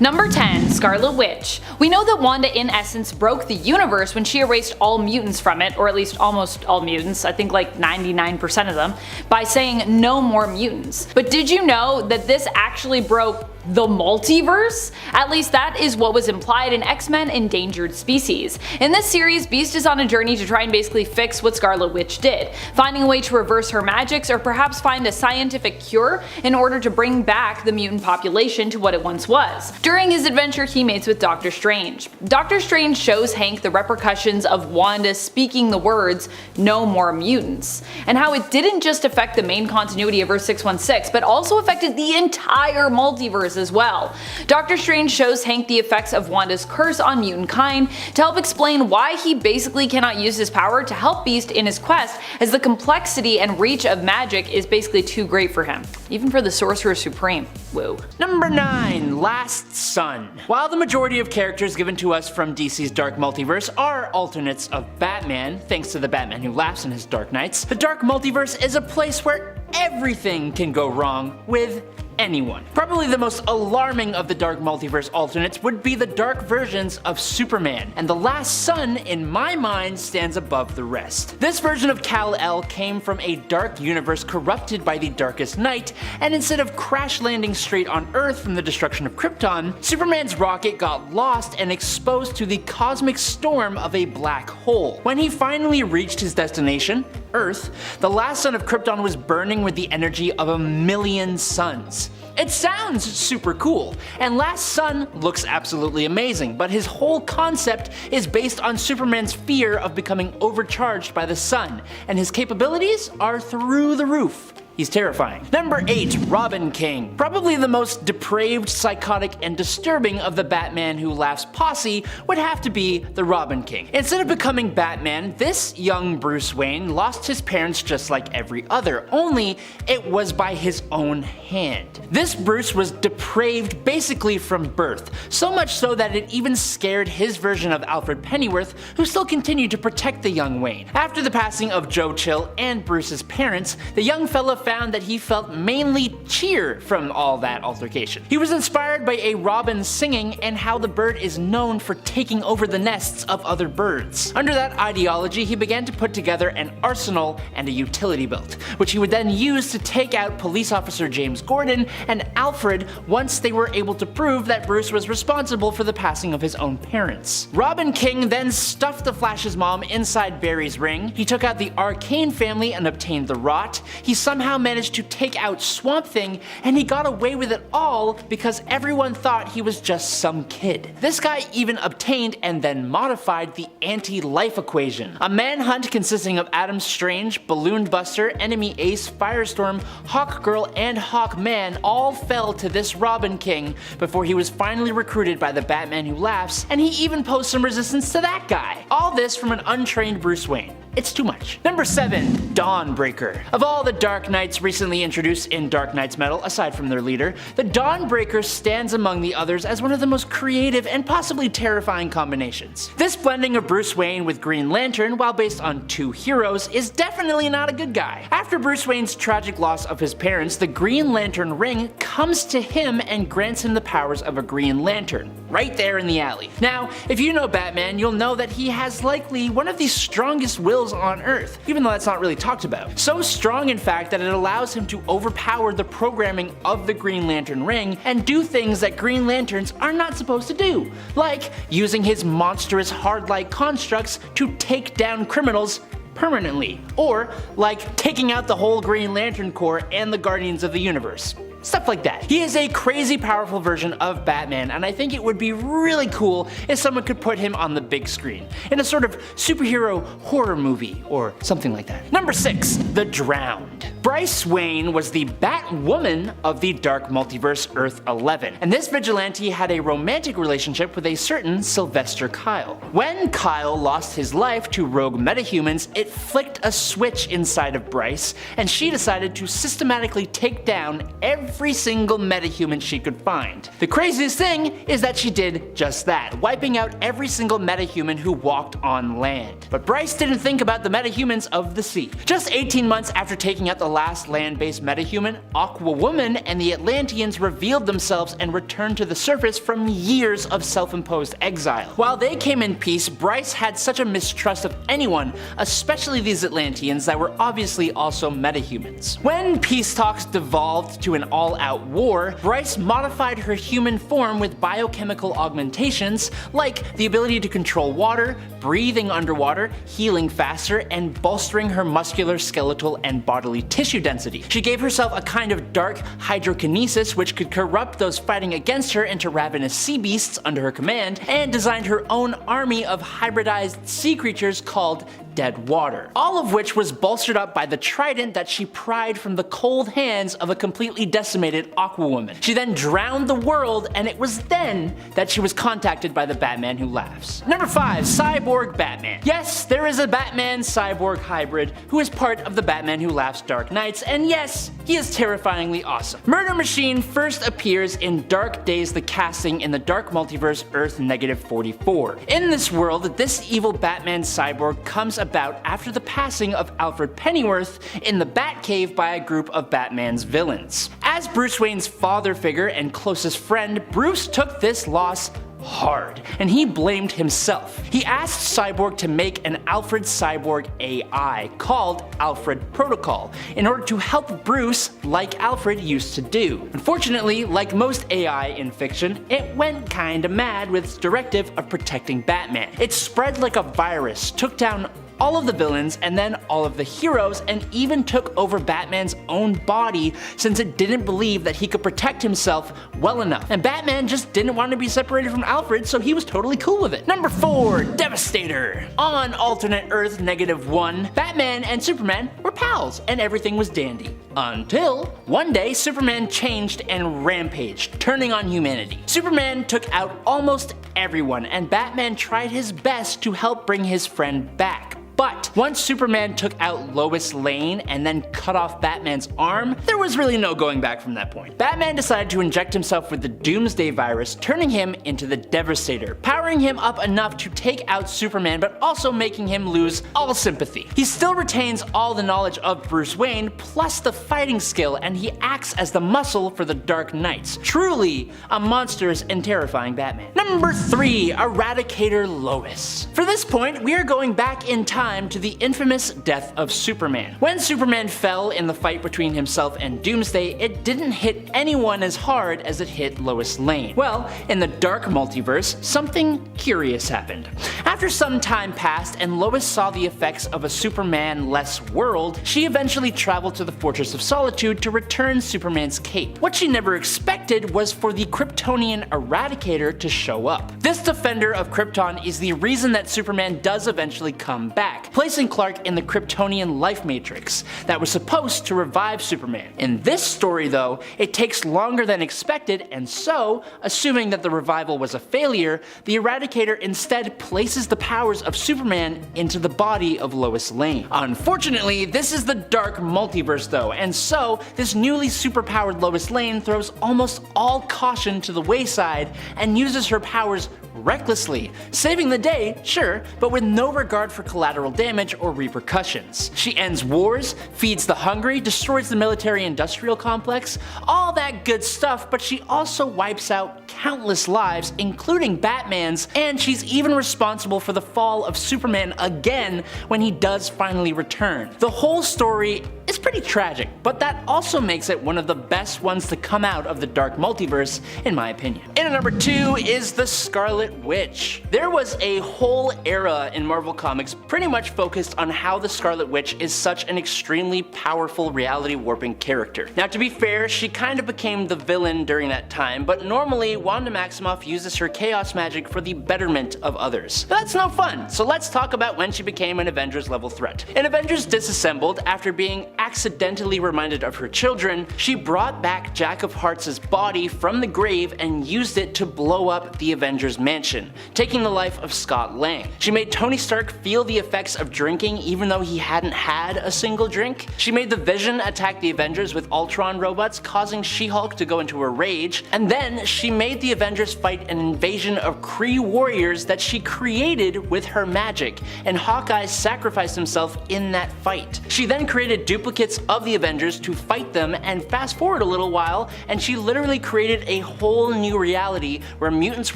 Number 10. Scarlet Witch. We know that Wanda in essence broke the universe when she erased all mutants from it, or at least almost all mutants, I think like 99% of them, by saying no more mutants. But did you know that this actually broke the multiverse? At least that is what was implied in X-Men Endangered Species. In this series, Beast is on a journey to try and basically fix what Scarlet Witch did, finding a way to reverse her magics or perhaps find a scientific cure in order to bring back the mutant population to what it once was. During his adventure, he mates with Doctor Strange. Doctor Strange shows Hank the repercussions of Wanda speaking the words "no more mutants," and how it didn't just affect the main continuity of Earth 616, but also affected the entire multiverse as well. Doctor Strange shows Hank the effects of Wanda's curse on mutant kind to help explain why he basically cannot use his power to help Beast in his quest, as the complexity and reach of magic is basically too great for him, even for the Sorcerer Supreme. Whoa. Number 9. Last Son. While the majority of characters given to us from DC's Dark Multiverse are alternates of Batman, thanks to the Batman Who Laughs in his Dark Knights, the Dark Multiverse is a place where everything can go wrong with anyone. Probably the most alarming of the Dark Multiverse alternates would be the dark versions of Superman, and the Last Son in my mind stands above the rest. This version of Kal-El came from a dark universe corrupted by the Darkest Night, and instead of crash landing straight on Earth from the destruction of Krypton, Superman's rocket got lost and exposed to the cosmic storm of a black hole. When he finally reached his destination, Earth, the last son of Krypton was burning with the energy of 1,000,000 suns. It sounds super cool, and Last Son looks absolutely amazing, but his whole concept is based on Superman's fear of becoming overcharged by the sun, and his capabilities are through the roof. He's terrifying. Number 8. Robin King. Probably the most depraved, psychotic, and disturbing of the Batman Who Laughs posse would have to be the Robin King. Instead of becoming Batman, this young Bruce Wayne lost his parents just like every other, only it was by his own hand. This Bruce was depraved basically from birth, so much so that it even scared his version of Alfred Pennyworth, who still continued to protect the young Wayne. After the passing of Joe Chill and Bruce's parents, the young fella found that he felt mainly cheer from all that altercation. He was inspired by a robin singing and how the bird is known for taking over the nests of other birds. Under that ideology, he began to put together an arsenal and a utility belt, which he would then use to take out police officer James Gordon and Alfred once they were able to prove that Bruce was responsible for the passing of his own parents. Robin King then stuffed the Flash's mom inside Barry's ring, he took out the Arcane family and obtained the Rot, he somehow managed to take out Swamp Thing, and he got away with it all because everyone thought he was just some kid. This guy even obtained and then modified the anti-life equation, a manhunt consisting of Adam Strange, Balloon Buster, Enemy Ace, Firestorm, Hawkgirl, and Hawkman all fell to this Robin King before he was finally recruited by the Batman Who Laughs, and he even posed some resistance to that guy. All this from an untrained Bruce Wayne. It's too much. Number 7. Dawnbreaker. Of all the Dark Knights recently introduced in Dark Knight's Metal, aside from their leader, the Dawnbreaker stands among the others as one of the most creative and possibly terrifying combinations. This blending of Bruce Wayne with Green Lantern, while based on two heroes, is definitely not a good guy. After Bruce Wayne's tragic loss of his parents, the Green Lantern ring comes to him and grants him the powers of a Green Lantern, right there in the alley. Now, if you know Batman, you'll know that he has likely one of the strongest wills on Earth, even though that's not really talked about. So strong in fact that it allows him to overpower the programming of the Green Lantern ring and do things that Green Lanterns are not supposed to do, like using his monstrous hard-light constructs to take down criminals permanently, or like taking out the whole Green Lantern Corps and the Guardians of the Universe. Stuff like that. He is a crazy powerful version of Batman, and I think it would be really cool if someone could put him on the big screen, in a sort of superhero horror movie, or something like that. Number 6. The Drowned. Bryce Wayne was the Batwoman of the Dark Multiverse Earth 11, and this vigilante had a romantic relationship with a certain Sylvester Kyle. When Kyle lost his life to rogue metahumans, it flicked a switch inside of Bryce, and she decided to systematically take down every single metahuman she could find. The craziest thing is that she did just that, wiping out every single metahuman who walked on land. But Bryce didn't think about the metahumans of the sea. Just 18 months after taking out the last land-based metahuman, Aquawoman, and the Atlanteans revealed themselves and returned to the surface from years of self-imposed exile. While they came in peace, Bryce had such a mistrust of anyone, especially these Atlanteans that were obviously also metahumans. When peace talks devolved to an all-out war, Bryce modified her human form with biochemical augmentations like the ability to control water, breathing underwater, healing faster, and bolstering her muscular, skeletal, and bodily tissue density. She gave herself a kind of dark hydrokinesis which could corrupt those fighting against her into ravenous sea beasts under her command, and designed her own army of hybridized sea creatures called Dead Water, all of which was bolstered up by the trident that she pried from the cold hands of a completely decimated Aquawoman. She then drowned the world, and it was then that she was contacted by the Batman Who Laughs. Number 5. Cyborg Batman. Yes, there is a Batman-Cyborg hybrid who is part of the Batman Who Laughs Dark Knights, and yes, he is terrifyingly awesome. Murder Machine first appears in Dark Days the Casting in the Dark Multiverse Earth -44. In this world, this evil Batman cyborg comes about after the passing of Alfred Pennyworth in the Batcave by a group of Batman's villains. As Bruce Wayne's father figure and closest friend, Bruce took this loss hard, and he blamed himself. He asked Cyborg to make an Alfred Cyborg AI called Alfred Protocol in order to help Bruce like Alfred used to do. Unfortunately, like most AI in fiction, it went kinda mad with its directive of protecting Batman. It spread like a virus, took down all of the villains and then all of the heroes, and even took over Batman's own body since it didn't believe that he could protect himself well enough. And Batman just didn't want to be separated from Alfred, so he was totally cool with it. Number 4. Devastator. On alternate Earth -1, Batman and Superman were pals and everything was dandy. Until one day Superman changed and rampaged, turning on humanity. Superman took out almost everyone, and Batman tried his best to help bring his friend back. But once Superman took out Lois Lane and then cut off Batman's arm, there was really no going back from that point. Batman decided to inject himself with the Doomsday virus, turning him into the Devastator, powering him up enough to take out Superman but also making him lose all sympathy. He still retains all the knowledge of Bruce Wayne plus the fighting skill, and he acts as the muscle for the Dark Knights. Truly a monstrous and terrifying Batman. Number 3. Eradicator Lois. For this point, we are going back in time to the infamous death of Superman. When Superman fell in the fight between himself and Doomsday, it didn't hit anyone as hard as it hit Lois Lane. Well, in the Dark Multiverse, something curious happened. After some time passed and Lois saw the effects of a Superman-less world, she eventually traveled to the Fortress of Solitude to return Superman's cape. What she never expected was for the Kryptonian Eradicator to show up. This defender of Krypton is the reason that Superman does eventually come back, placing Clark in the Kryptonian life matrix that was supposed to revive Superman. In this story though, it takes longer than expected, and so, assuming that the revival was a failure, the Eradicator instead places the powers of Superman into the body of Lois Lane. Unfortunately, this is the Dark Multiverse though, and so this newly superpowered Lois Lane throws almost all caution to the wayside and uses her powers recklessly, saving the day, sure, but with no regard for collateral damage or repercussions. She ends wars, feeds the hungry, destroys the military-industrial complex, all that good stuff, but she also wipes out countless lives, including Batman's, and she's even responsible for the fall of Superman again when he does finally return. The whole story is pretty tragic, but that also makes it one of the best ones to come out of the Dark Multiverse, in my opinion. And at number 2 is the Scarlet Witch. There was a whole era in Marvel Comics pretty much focused on how the Scarlet Witch is such an extremely powerful reality warping character. Now to be fair, she kind of became the villain during that time, but normally Wanda Maximoff uses her chaos magic for the betterment of others. But that's no fun, so let's talk about when she became an Avengers level threat. In Avengers Disassembled, after being accidentally reminded of her children, she brought back Jack of Hearts' body from the grave and used it to blow up the Avengers mansion, taking the life of Scott Lang. She made Tony Stark feel the effects of drinking even though he hadn't had a single drink. She made the Vision attack the Avengers with Ultron robots, causing She-Hulk to go into a rage, and then she made the Avengers fight an invasion of Kree warriors that she created with her magic, and Hawkeye sacrificed himself in that fight. She then created duplicate duplicates of the Avengers to fight them, and fast forward a little while, and she literally created a whole new reality where mutants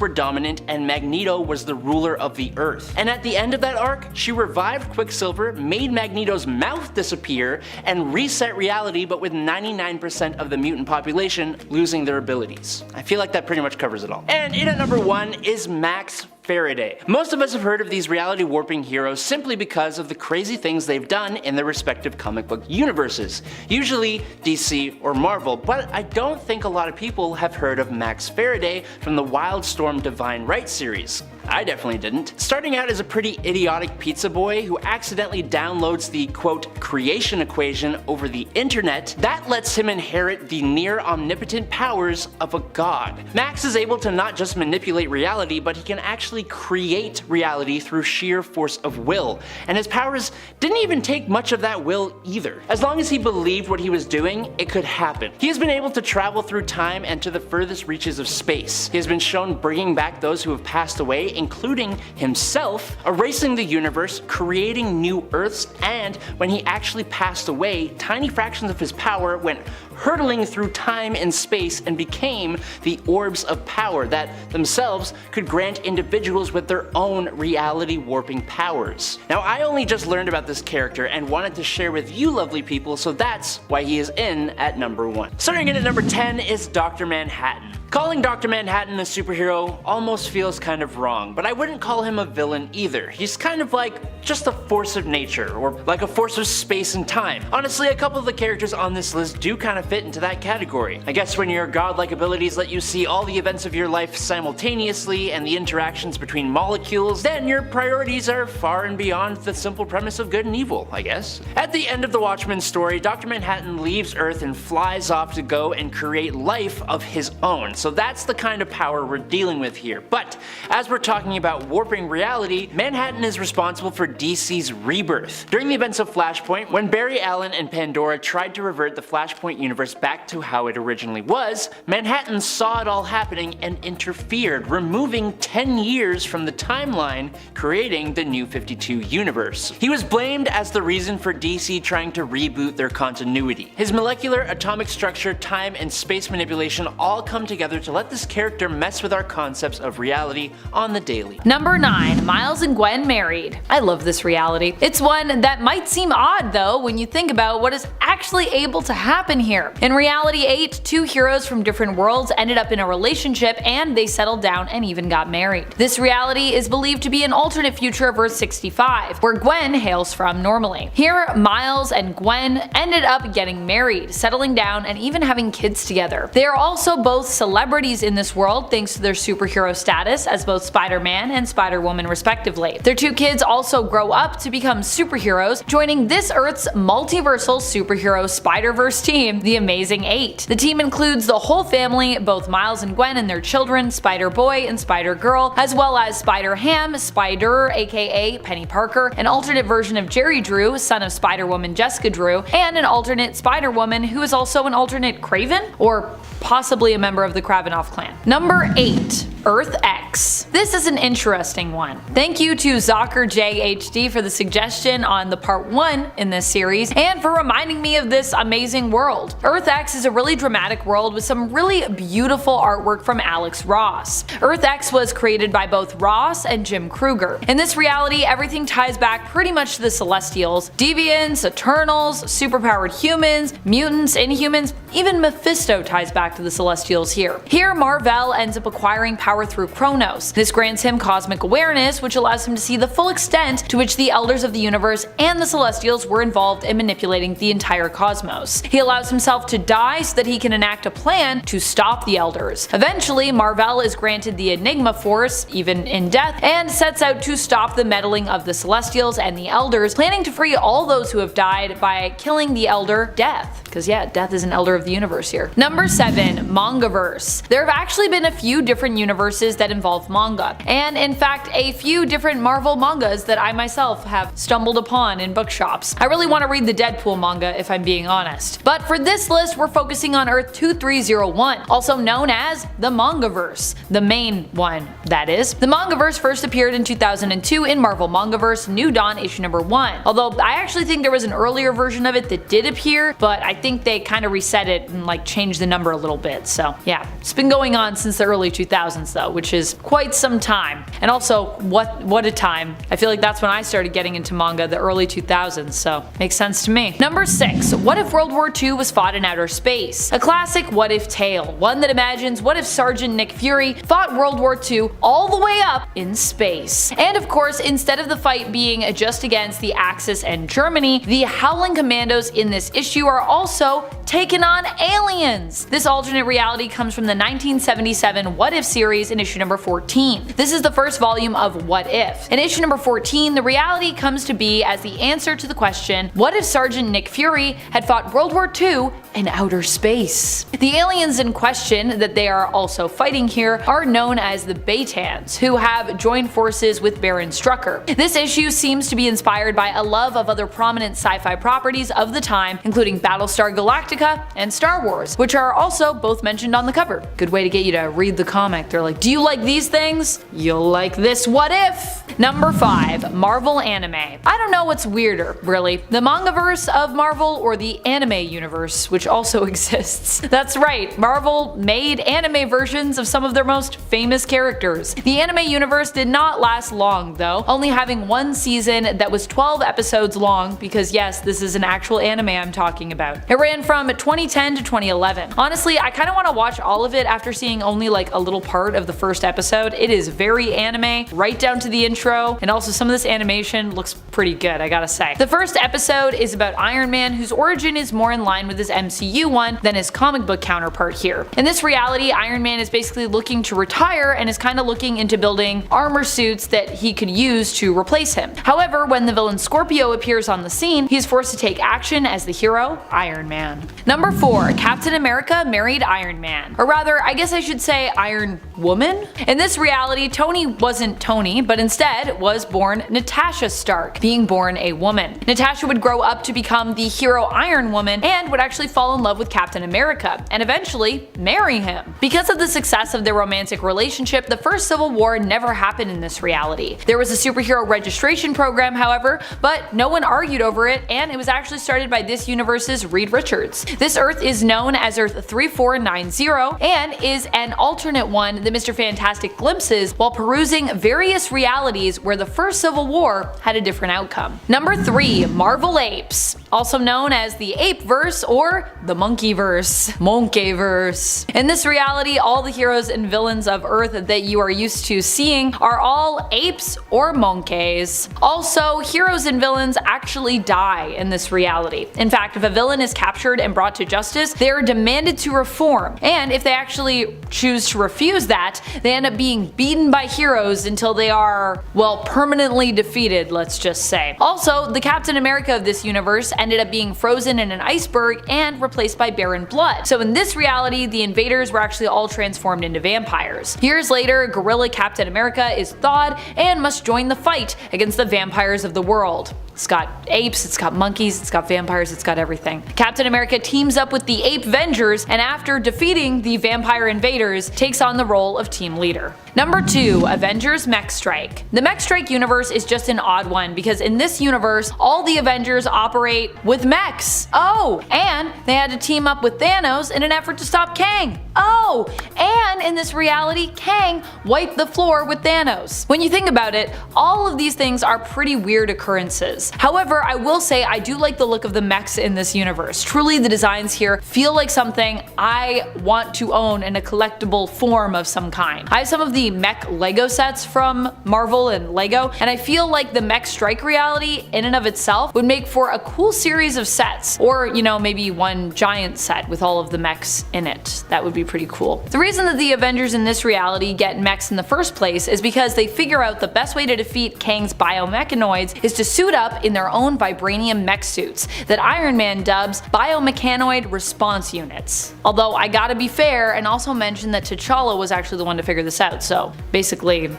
were dominant and Magneto was the ruler of the Earth. And at the end of that arc, she revived Quicksilver, made Magneto's mouth disappear, and reset reality, but with 99% of the mutant population losing their abilities. I feel like that pretty much covers it all. And in at number 1 is Max Faraday. Most of us have heard of these reality warping heroes simply because of the crazy things they've done in their respective comic book universes, usually DC or Marvel, but I don't think a lot of people have heard of Max Faraday from the Wildstorm Divine Right series. I definitely didn't. Starting out as a pretty idiotic pizza boy who accidentally downloads the quote creation equation over the internet, that lets him inherit the near omnipotent powers of a god. Max is able to not just manipulate reality, but he can actually create reality through sheer force of will, and his powers didn't even take much of that will either. As long as he believed what he was doing, it could happen. He has been able to travel through time and to the furthest reaches of space. He has been shown bringing back those who have passed away, including himself, erasing the universe, creating new Earths, and when he actually passed away, tiny fractions of his power went hurtling through time and space and became the orbs of power that themselves could grant individuals with their own reality warping powers. Now, I only just learned about this character and wanted to share with you lovely people, so that's why he is in at number 1. Starting in at number 10 is Dr. Manhattan. Calling Dr. Manhattan a superhero almost feels kind of wrong, but I wouldn't call him a villain either. He's kind of like just a force of nature, or like a force of space and time. Honestly, a couple of the characters on this list do kind of fit into that category. I guess when your godlike abilities let you see all the events of your life simultaneously and the interactions between molecules, then your priorities are far and beyond the simple premise of good and evil, I guess. At the end of the Watchmen story, Dr. Manhattan leaves Earth and flies off to go and create life of his own. So that's the kind of power we're dealing with here. But as we're talking about warping reality, Manhattan is responsible for DC's rebirth. During the events of Flashpoint, when Barry Allen and Pandora tried to revert the Flashpoint universe back to how it originally was, Manhattan saw it all happening and interfered, removing 10 years from the timeline, creating the New 52 universe. He was blamed as the reason for DC trying to reboot their continuity. His molecular, atomic structure, time, and space manipulation all come together to let this character mess with our concepts of reality on the daily. Number 9. Miles and Gwen married. I love this reality. It's one that might seem odd though when you think about what is actually able to happen here. In reality 8, two heroes from different worlds ended up in a relationship and they settled down and even got married. This reality is believed to be an alternate future of Earth 65, where Gwen hails from normally. Here, Miles and Gwen ended up getting married, settling down, and even having kids together. They are also both celebrities in this world thanks to their superhero status as both Spider-Man and Spider-Woman respectively. Their two kids also grow up to become superheroes, joining this Earth's multiversal superhero Spider-Verse team, the Amazing 8. The team includes the whole family, both Miles and Gwen and their children, Spider-Boy and Spider-Girl, as well as Spider-Ham, Spider, aka Penny Parker, an alternate version of Jerry Drew, son of Spider-Woman Jessica Drew, and an alternate Spider-Woman who is also an alternate Kraven, or possibly a member of the Kravinoff clan. Number 8. Earth X. This is an interesting one. Thank you to Zocker JHD for the suggestion on the part 1 in this series, and for reminding me of this amazing world. Earth X is a really dramatic world with some really beautiful artwork from Alex Ross. Earth X was created by both Ross and Jim Krueger. In this reality, everything ties back pretty much to the Celestials, Deviants, Eternals, superpowered humans, mutants, Inhumans, even Mephisto ties back to the Celestials here. Here, Mar-Vell ends up acquiring power through Kronos. This grants him cosmic awareness, which allows him to see the full extent to which the Elders of the Universe and the Celestials were involved in manipulating the entire cosmos. He allows himself to die so that he can enact a plan to stop the Elders. Eventually, Mar-Vell is granted the Enigma Force, even in death, and sets out to stop the meddling of the Celestials and the Elders, planning to free all those who have died by killing the Elder Death. Because yeah, Death is an Elder of the Universe here. Number 7. Mangaverse. There have actually been a few different universes that involve Evolve manga, and in fact a few different Marvel mangas that I myself have stumbled upon in bookshops. I really want to read the Deadpool manga if I'm being honest. But for this list we're focusing on Earth 2301, also known as the Mangaverse. The main one, that is. The Mangaverse first appeared in 2002 in Marvel Mangaverse New Dawn issue number 1. Although I actually think there was an earlier version of it that did appear, but I think they kind of reset it and like changed the number a little bit. So yeah, it's been going on since the early 2000s though, which is quite some time. And also, what a time. I feel like that's when I started getting into manga, the early 2000s, so makes sense to me. Number 6. What if World War II was fought in outer space? A classic what if tale, one that imagines what if Sergeant Nick Fury fought World War II all the way up in space. And of course, instead of the fight being just against the Axis and Germany, the Howling Commandos in this issue are also taking on aliens. This alternate reality comes from the 1977 What If series in issue number 14. This is the first volume of What If. In issue number 14, the reality comes to be as the answer to the question, what if Sergeant Nick Fury had fought World War II in outer space? The aliens in question that they are also fighting here are known as the Baytans, who have joined forces with Baron Strucker. This issue seems to be inspired by a love of other prominent sci-fi properties of the time, including Battlestar Galactica and Star Wars, which are also both mentioned on the cover. Good way to get you to read the comic. They're like, do you like these things? You'll like this what if! Number 5. Marvel Anime. I don't know what's weirder, really. The Mangaverse of Marvel or the anime universe, which also exists. That's right, Marvel made anime versions of some of their most famous characters. The anime universe did not last long though, only having one season that was 12 episodes long, because yes, this is an actual anime I'm talking about. It ran from 2010 to 2011. Honestly, I kind of want to watch all of it after seeing only like a little part of the first episode. It is very anime, right down to the intro, and also some of this animation looks pretty good, I gotta say. The first episode is about Iron Man, whose origin is more in line with his MCU one than his comic book counterpart here. In this reality, Iron Man is basically looking to retire and is kind of looking into building armor suits that he could use to replace him. However, when the villain Scorpio appears on the scene, he is forced to take action as the hero, Iron Man. Number 4. Captain America married Iron Man. Or rather, I guess I should say Iron Woman? In this reality, Tony wasn't Tony, but instead was born Natasha Stark, being born a woman. Natasha would grow up to become the hero Iron Woman and would actually fall in love with Captain America, and eventually marry him. Because of the success of their romantic relationship, the first Civil War never happened in this reality. There was a superhero registration program, however, but no one argued over it, and it was actually started by this universe's Reed Richards. This Earth is known as Earth 3490 and is an alternate one that Mr. Fantastic glimpses while perusing various realities where the first Civil War had a different outcome. Number 3. Marvel Apes, also known as the Apeverse or the Monkeyverse. Monkeyverse. In this reality, all the heroes and villains of Earth that you are used to seeing are all apes or monkeys. Also, heroes and villains actually die in this reality. In fact, if a villain is captured and brought to justice, they are demanded to reform, and if they actually choose to refuse that, they end up being beaten by heroes until they are, well, permanently defeated, let's just say. Also, the Captain America of this universe ended up being frozen in an iceberg and replaced by Baron Blood. So in this reality, the invaders were actually all transformed into vampires. Years later, Gorilla Captain America is thawed and must join the fight against the vampires of the world. It's got apes, it's got monkeys, it's got vampires, it's got everything. Captain America teams up with the Ape Vengers, and after defeating the vampire invaders, takes on the role of team leader. Number 2. Avengers Mech Strike. The Mech Strike universe is just an odd one because in this universe, all the Avengers operate with mechs. Oh, and they had to team up with Thanos in an effort to stop Kang. Oh, and in this reality, Kang wiped the floor with Thanos. When you think about it, all of these things are pretty weird occurrences. However, I will say I do like the look of the mechs in this universe. Truly, the designs here feel like something I want to own in a collectible form of some kind. I have some of the mech Lego sets from Marvel and Lego, and I feel like the Mech Strike reality in and of itself would make for a cool series of sets, or you know, maybe one giant set with all of the mechs in it. That would be pretty cool. The reason that the Avengers in this reality get mechs in the first place is because they figure out the best way to defeat Kang's biomechanoids is to suit up up in their own vibranium mech suits that Iron Man dubs biomechanoid response units. Although I gotta be fair and also mention that T'Challa was actually the one to figure this out, so basically,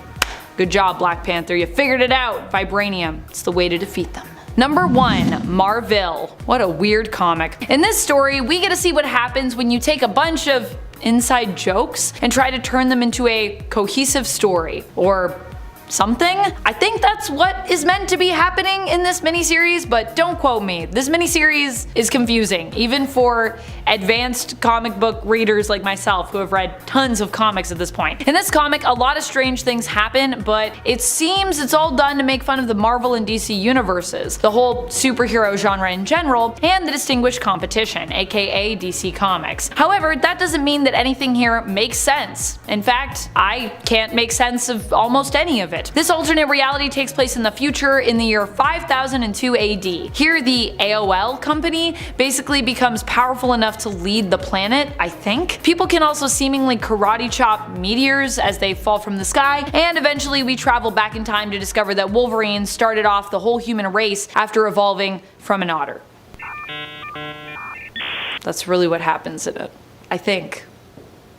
good job Black Panther, you figured it out, vibranium, it's the way to defeat them. Number 1. Marvel. What a weird comic. In this story, we get to see what happens when you take a bunch of inside jokes and try to turn them into a cohesive story, or something? I think that's what is meant to be happening in this miniseries, but don't quote me. This miniseries is confusing, even for advanced comic book readers like myself who have read tons of comics at this point. In this comic, a lot of strange things happen, but it seems it's all done to make fun of the Marvel and DC universes, the whole superhero genre in general, and the distinguished competition, aka DC Comics. However, that doesn't mean that anything here makes sense. In fact, I can't make sense of almost any of it. This alternate reality takes place in the future in the year 5002 AD. Here the AOL company basically becomes powerful enough to lead the planet, I think. People can also seemingly karate chop meteors as they fall from the sky, and eventually we travel back in time to discover that Wolverine started off the whole human race after evolving from an otter. That's really what happens in it, I think.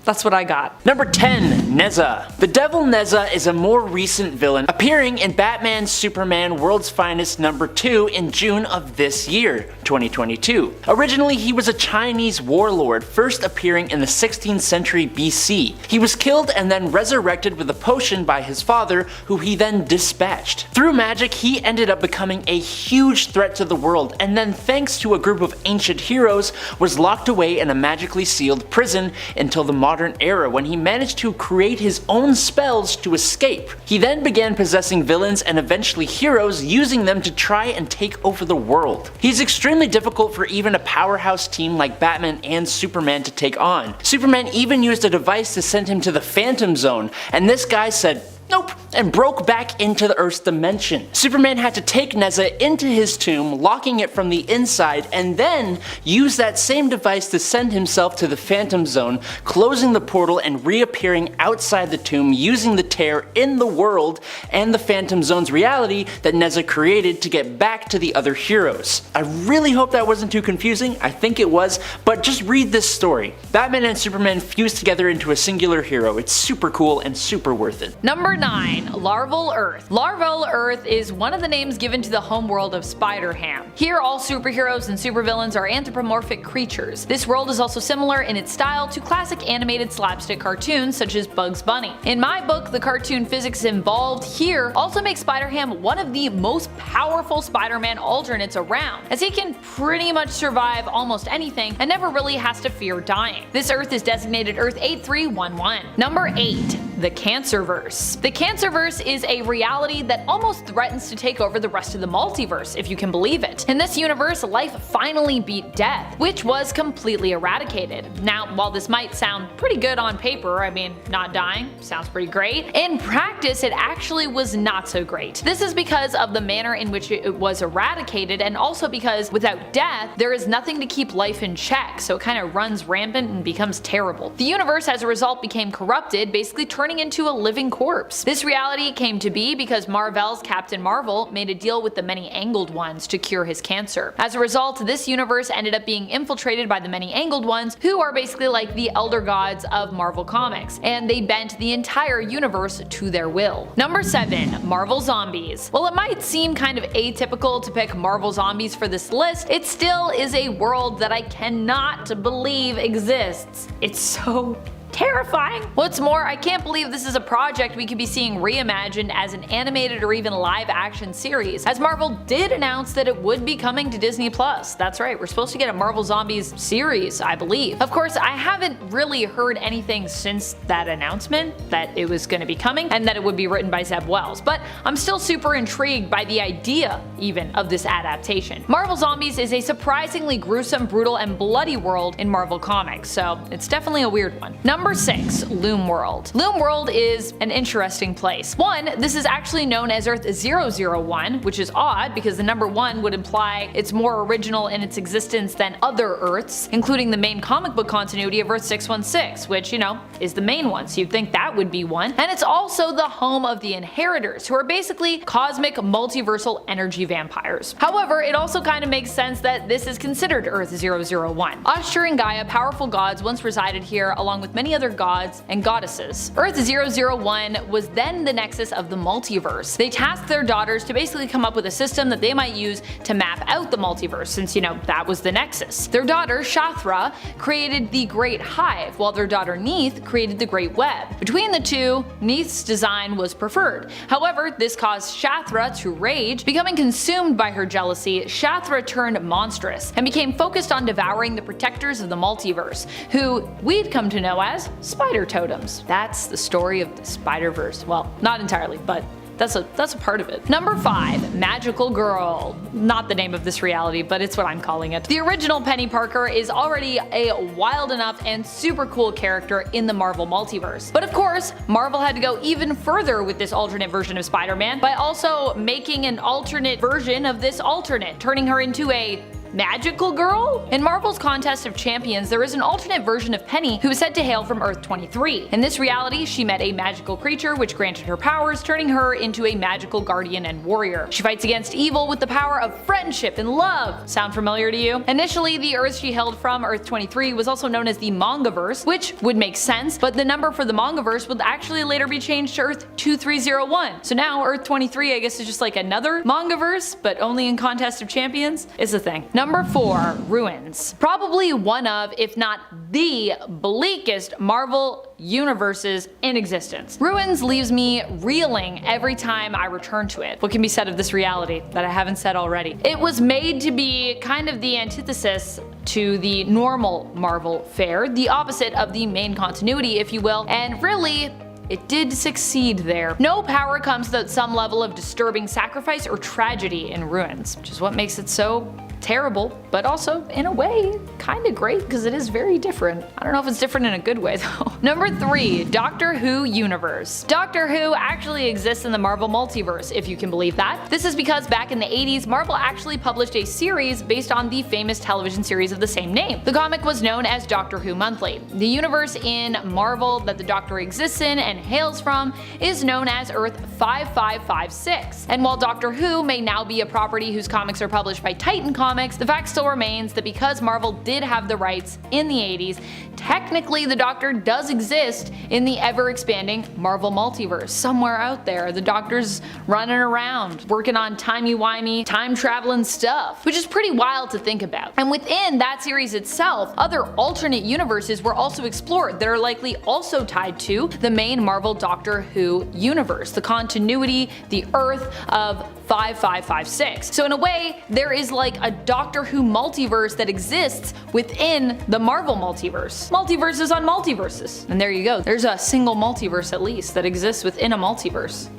That's what I got. Number 10. Nezha. The Devil Nezha is a more recent villain, appearing in Batman Superman World's Finest number 2 in June of this year, 2022. Originally, he was a Chinese warlord, first appearing in the 16th century BC. He was killed and then resurrected with a potion by his father, who he then dispatched. Through magic, he ended up becoming a huge threat to the world, and then thanks to a group of ancient heroes, was locked away in a magically sealed prison until the modern era, when he managed to create his own spells to escape. He then began possessing villains and eventually heroes, using them to try and take over the world. He's extremely difficult for even a powerhouse team like Batman and Superman to take on. Superman even used a device to send him to the Phantom Zone, and this guy said, nope, and broke back into the Earth's dimension. Superman had to take Nezha into his tomb, locking it from the inside, and then use that same device to send himself to the Phantom Zone, closing the portal and reappearing outside the tomb using the tear in the world and the Phantom Zone's reality that Nezha created to get back to the other heroes. I really hope that wasn't too confusing, I think it was, but just read this story. Batman and Superman fused together into a singular hero. It's super cool and super worth it. Number 9. Larval Earth. Larval Earth is one of the names given to the homeworld of Spider-Ham. Here all superheroes and supervillains are anthropomorphic creatures. This world is also similar in its style to classic animated slapstick cartoons such as Bugs Bunny. In my book, the cartoon physics involved here also makes Spider-Ham one of the most powerful Spider-Man alternates around, as he can pretty much survive almost anything and never really has to fear dying. This Earth is designated Earth 8311. Number 8. The Cancerverse. The Cancerverse is a reality that almost threatens to take over the rest of the multiverse, if you can believe it. In this universe, life finally beat death, which was completely eradicated. Now, while this might sound pretty good on paper, I mean, not dying sounds pretty great, in practice it actually was not so great. This is because of the manner in which it was eradicated, and also because without death, there is nothing to keep life in check, so it kind of runs rampant and becomes terrible. The universe as a result became corrupted, basically turning into a living corpse. This reality came to be because Marvel's Captain Marvel made a deal with the Many-Angled Ones to cure his cancer. As a result, this universe ended up being infiltrated by the Many-Angled Ones, who are basically like the elder gods of Marvel Comics, and they bent the entire universe to their will. Number 7. Marvel Zombies. While it might seem kind of atypical to pick Marvel Zombies for this list, it still is a world that I cannot believe exists. It's so terrifying. What's more, I can't believe this is a project we could be seeing reimagined as an animated or even live action series, as Marvel did announce that it would be coming to Disney+. That's right, we're supposed to get a Marvel Zombies series, I believe. Of course, I haven't really heard anything since that announcement that it was going to be coming and that it would be written by Zeb Wells, but I'm still super intrigued by the idea even of this adaptation. Marvel Zombies is a surprisingly gruesome, brutal, and bloody world in Marvel Comics, so it's definitely a weird one. Number Number 6. Loom World. Loom World is an interesting place. One, this is actually known as Earth 001, which is odd because the number 1 would imply it's more original in its existence than other Earths, including the main comic book continuity of Earth 616, which, you know, is the main one, so you'd think that would be one. And it's also the home of the Inheritors, who are basically cosmic multiversal energy vampires. However, it also kind of makes sense that this is considered Earth 001. Ashur and Gaia, powerful gods, once resided here along with many other gods and goddesses. Earth 001 was then the nexus of the multiverse. They tasked their daughters to basically come up with a system that they might use to map out the multiverse, since, you know, that was the nexus. Their daughter, Shathra, created the Great Hive, while their daughter Neith created the Great Web. Between the two, Neith's design was preferred. However, this caused Shathra to rage. Becoming consumed by her jealousy, Shathra turned monstrous and became focused on devouring the protectors of the multiverse, who we'd come to know as spider totems. That's the story of the Spider-Verse. Well, not entirely, but that's a part of it. Number 5. Magical Girl. Not the name of this reality, but it's what I'm calling it. The original Penny Parker is already a wild enough and super cool character in the Marvel multiverse. But of course, Marvel had to go even further with this alternate version of Spider-Man by also making an alternate version of this alternate, turning her into a magical girl? In Marvel's Contest of Champions, there is an alternate version of Penny who is said to hail from Earth 23. In this reality, she met a magical creature which granted her powers, turning her into a magical guardian and warrior. She fights against evil with the power of friendship and love. Sound familiar to you? Initially, the Earth she hailed from, Earth 23, was also known as the Mangaverse, which would make sense, but the number for the Mangaverse would actually later be changed to Earth 2301. So now Earth 23, I guess, is just like another Mangaverse, but only in Contest of Champions, is a thing. Number 4. Ruins. Probably one of, if not the bleakest Marvel universes in existence. Ruins leaves me reeling every time I return to it. What can be said of this reality that I haven't said already? It was made to be kind of the antithesis to the normal Marvel fare, the opposite of the main continuity, if you will, and really, it did succeed there. No power comes without some level of disturbing sacrifice or tragedy in Ruins, which is what makes it so terrible, but also, in a way, kinda great because it is very different. I don't know if it's different in a good way though. Number 3. Doctor Who Universe. Doctor Who actually exists in the Marvel multiverse, if you can believe that. This is because back in the 80s, Marvel actually published a series based on the famous television series of the same name. The comic was known as Doctor Who Monthly. The universe in Marvel that the Doctor exists in and hails from is known as Earth 5556. And while Doctor Who may now be a property whose comics are published by Titan Comics, the fact still remains that because Marvel did have the rights in the 80s, technically the Doctor does exist in the ever-expanding Marvel multiverse. Somewhere out there, the Doctor's running around, working on timey-wimey, time-traveling stuff, which is pretty wild to think about. And within that series itself, other alternate universes were also explored that are likely also tied to the main Marvel Doctor Who universe, the continuity, the Earth of 5556. So in a way, there is like a Doctor Who multiverse that exists within the Marvel multiverse. Multiverses on multiverses. And there you go. There's a single multiverse at least that exists within a multiverse.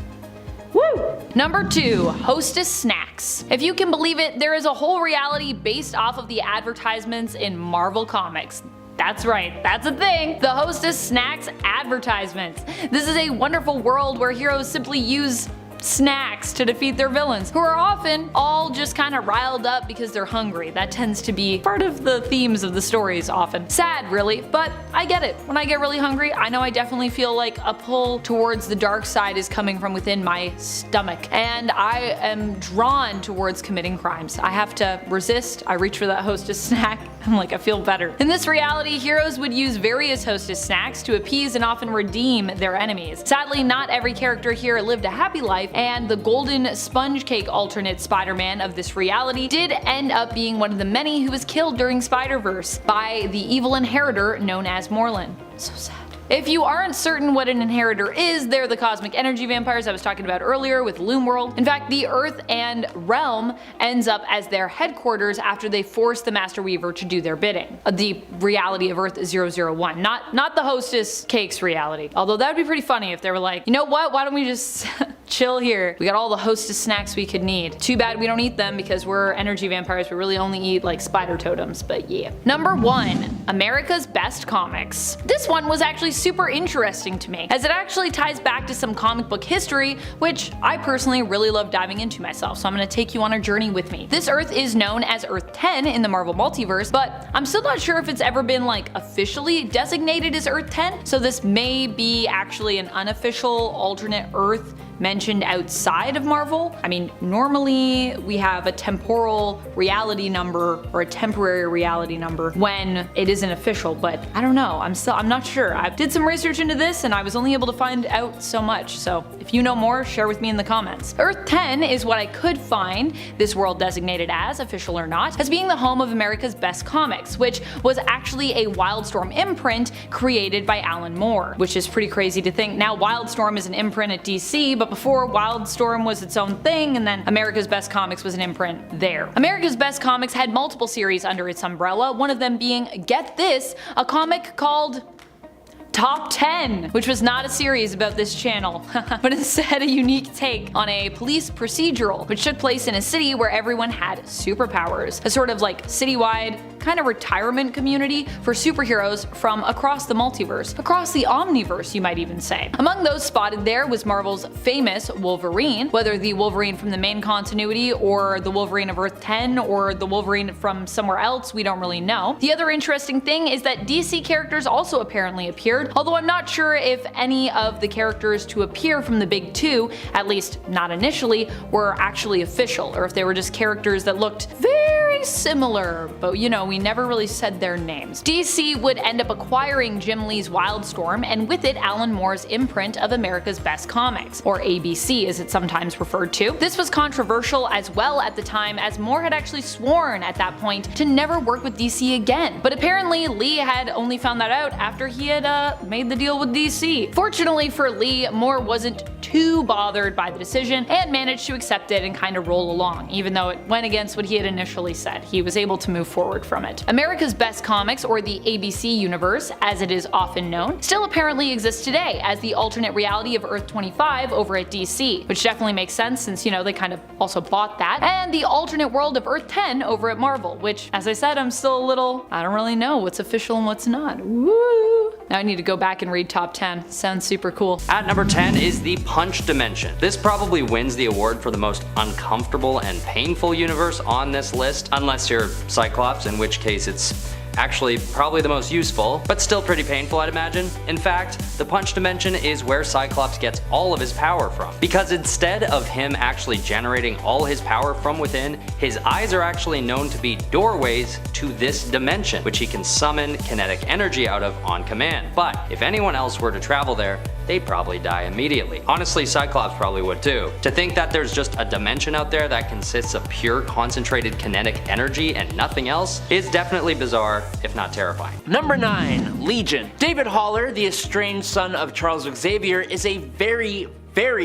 Woo! Number 2. Hostess Snacks. If you can believe it, there is a whole reality based off of the advertisements in Marvel Comics. That's right, that's a thing! The Hostess Snacks advertisements. This is a wonderful world where heroes simply use snacks to defeat their villains, who are often all just kind of riled up because they're hungry. That tends to be part of the themes of the stories often. Sad, really, but I get it. When I get really hungry, I know I definitely feel like a pull towards the dark side is coming from within my stomach, and I am drawn towards committing crimes. I have to resist. I reach for that Hostess snack. I'm like, I feel better. In this reality, heroes would use various Hostess snacks to appease and often redeem their enemies. Sadly, not every character here lived a happy life, and the golden sponge cake alternate Spider-Man of this reality did end up being one of the many who was killed during Spider-Verse by the evil inheritor known as Morlun. So sad. If you aren't certain what an inheritor is, they're the cosmic energy vampires I was talking about earlier with Loom World. In fact, the Earth and realm ends up as their headquarters after they force the Master Weaver to do their bidding. The reality of Earth 001, not the Hostess Cakes reality. Although that would be pretty funny if they were like, you know what, why don't we just chill here. We got all the hostess snacks we could need. Too bad we don't eat them because we're energy vampires. We really only eat like spider totems, but yeah. Number 1, America's Best Comics. This one was actually super interesting to me, as it actually ties back to some comic book history, which I personally really love diving into myself, so I'm gonna take you on a journey with me. This Earth is known as Earth 10 in the Marvel Multiverse, but I'm still not sure if it's ever been like officially designated as Earth 10, so this may be actually an unofficial alternate Earth mentioned outside of Marvel. I mean, normally we have a temporal reality number or a temporary reality number when it isn't official, but I don't know. I'm not sure. I did some research into this and I was only able to find out so much. So if you know more, share with me in the comments. Earth 10 is what I could find this world designated as, official or not, as being the home of America's Best Comics, which was actually a Wildstorm imprint created by Alan Moore, which is pretty crazy to think. Now Wildstorm is an imprint at DC, but before Wildstorm was its own thing, and then America's Best Comics was an imprint there. America's Best Comics had multiple series under its umbrella, one of them being, get this, a comic called Top 10, which was not a series about this channel, but instead a unique take on a police procedural, which took place in a city where everyone had superpowers, a sort of like citywide kind of retirement community for superheroes from across the multiverse, across the omniverse you might even say. Among those spotted there was Marvel's famous Wolverine, whether the Wolverine from the main continuity or the Wolverine of Earth 10 or the Wolverine from somewhere else, we don't really know. The other interesting thing is that DC characters also apparently appeared, although I'm not sure if any of the characters to appear from the big two, at least not initially, were actually official, or if they were just characters that looked very similar, but you know, we never really said their names. DC would end up acquiring Jim Lee's Wildstorm, and with it Alan Moore's imprint of America's Best Comics, or ABC as it's sometimes referred to. This was controversial as well at the time, as Moore had actually sworn at that point to never work with DC again, but apparently Lee had only found that out after he had made the deal with DC. Fortunately for Lee, Moore wasn't too bothered by the decision and managed to accept it and kind of roll along, even though it went against what he had initially said. He was able to move forward from it. America's Best Comics, or the ABC universe, as it is often known, still apparently exists today as the alternate reality of Earth 25 over at DC, which definitely makes sense since, you know, they kind of also bought that, and the alternate world of Earth 10 over at Marvel, which, as I said, I'm still a little, I don't really know what's official and what's not. Woo! Now I need to go back and read Top 10. Sounds super cool. At number 10 is the Punch Dimension. This probably wins the award for the most uncomfortable and painful universe on this list, unless you're Cyclops, in which case it's actually probably the most useful, but still pretty painful I'd imagine. In fact, the Punch Dimension is where Cyclops gets all of his power from, because instead of him actually generating all his power from within, his eyes are actually known to be doorways to this dimension, which he can summon kinetic energy out of on command. But if anyone else were to travel there, they'd probably die immediately. Honestly, Cyclops probably would too. To think that there's just a dimension out there that consists of pure concentrated kinetic energy and nothing else is definitely bizarre, if not terrifying. Number 9. Legion. David Haller, the estranged son of Charles Xavier, is a very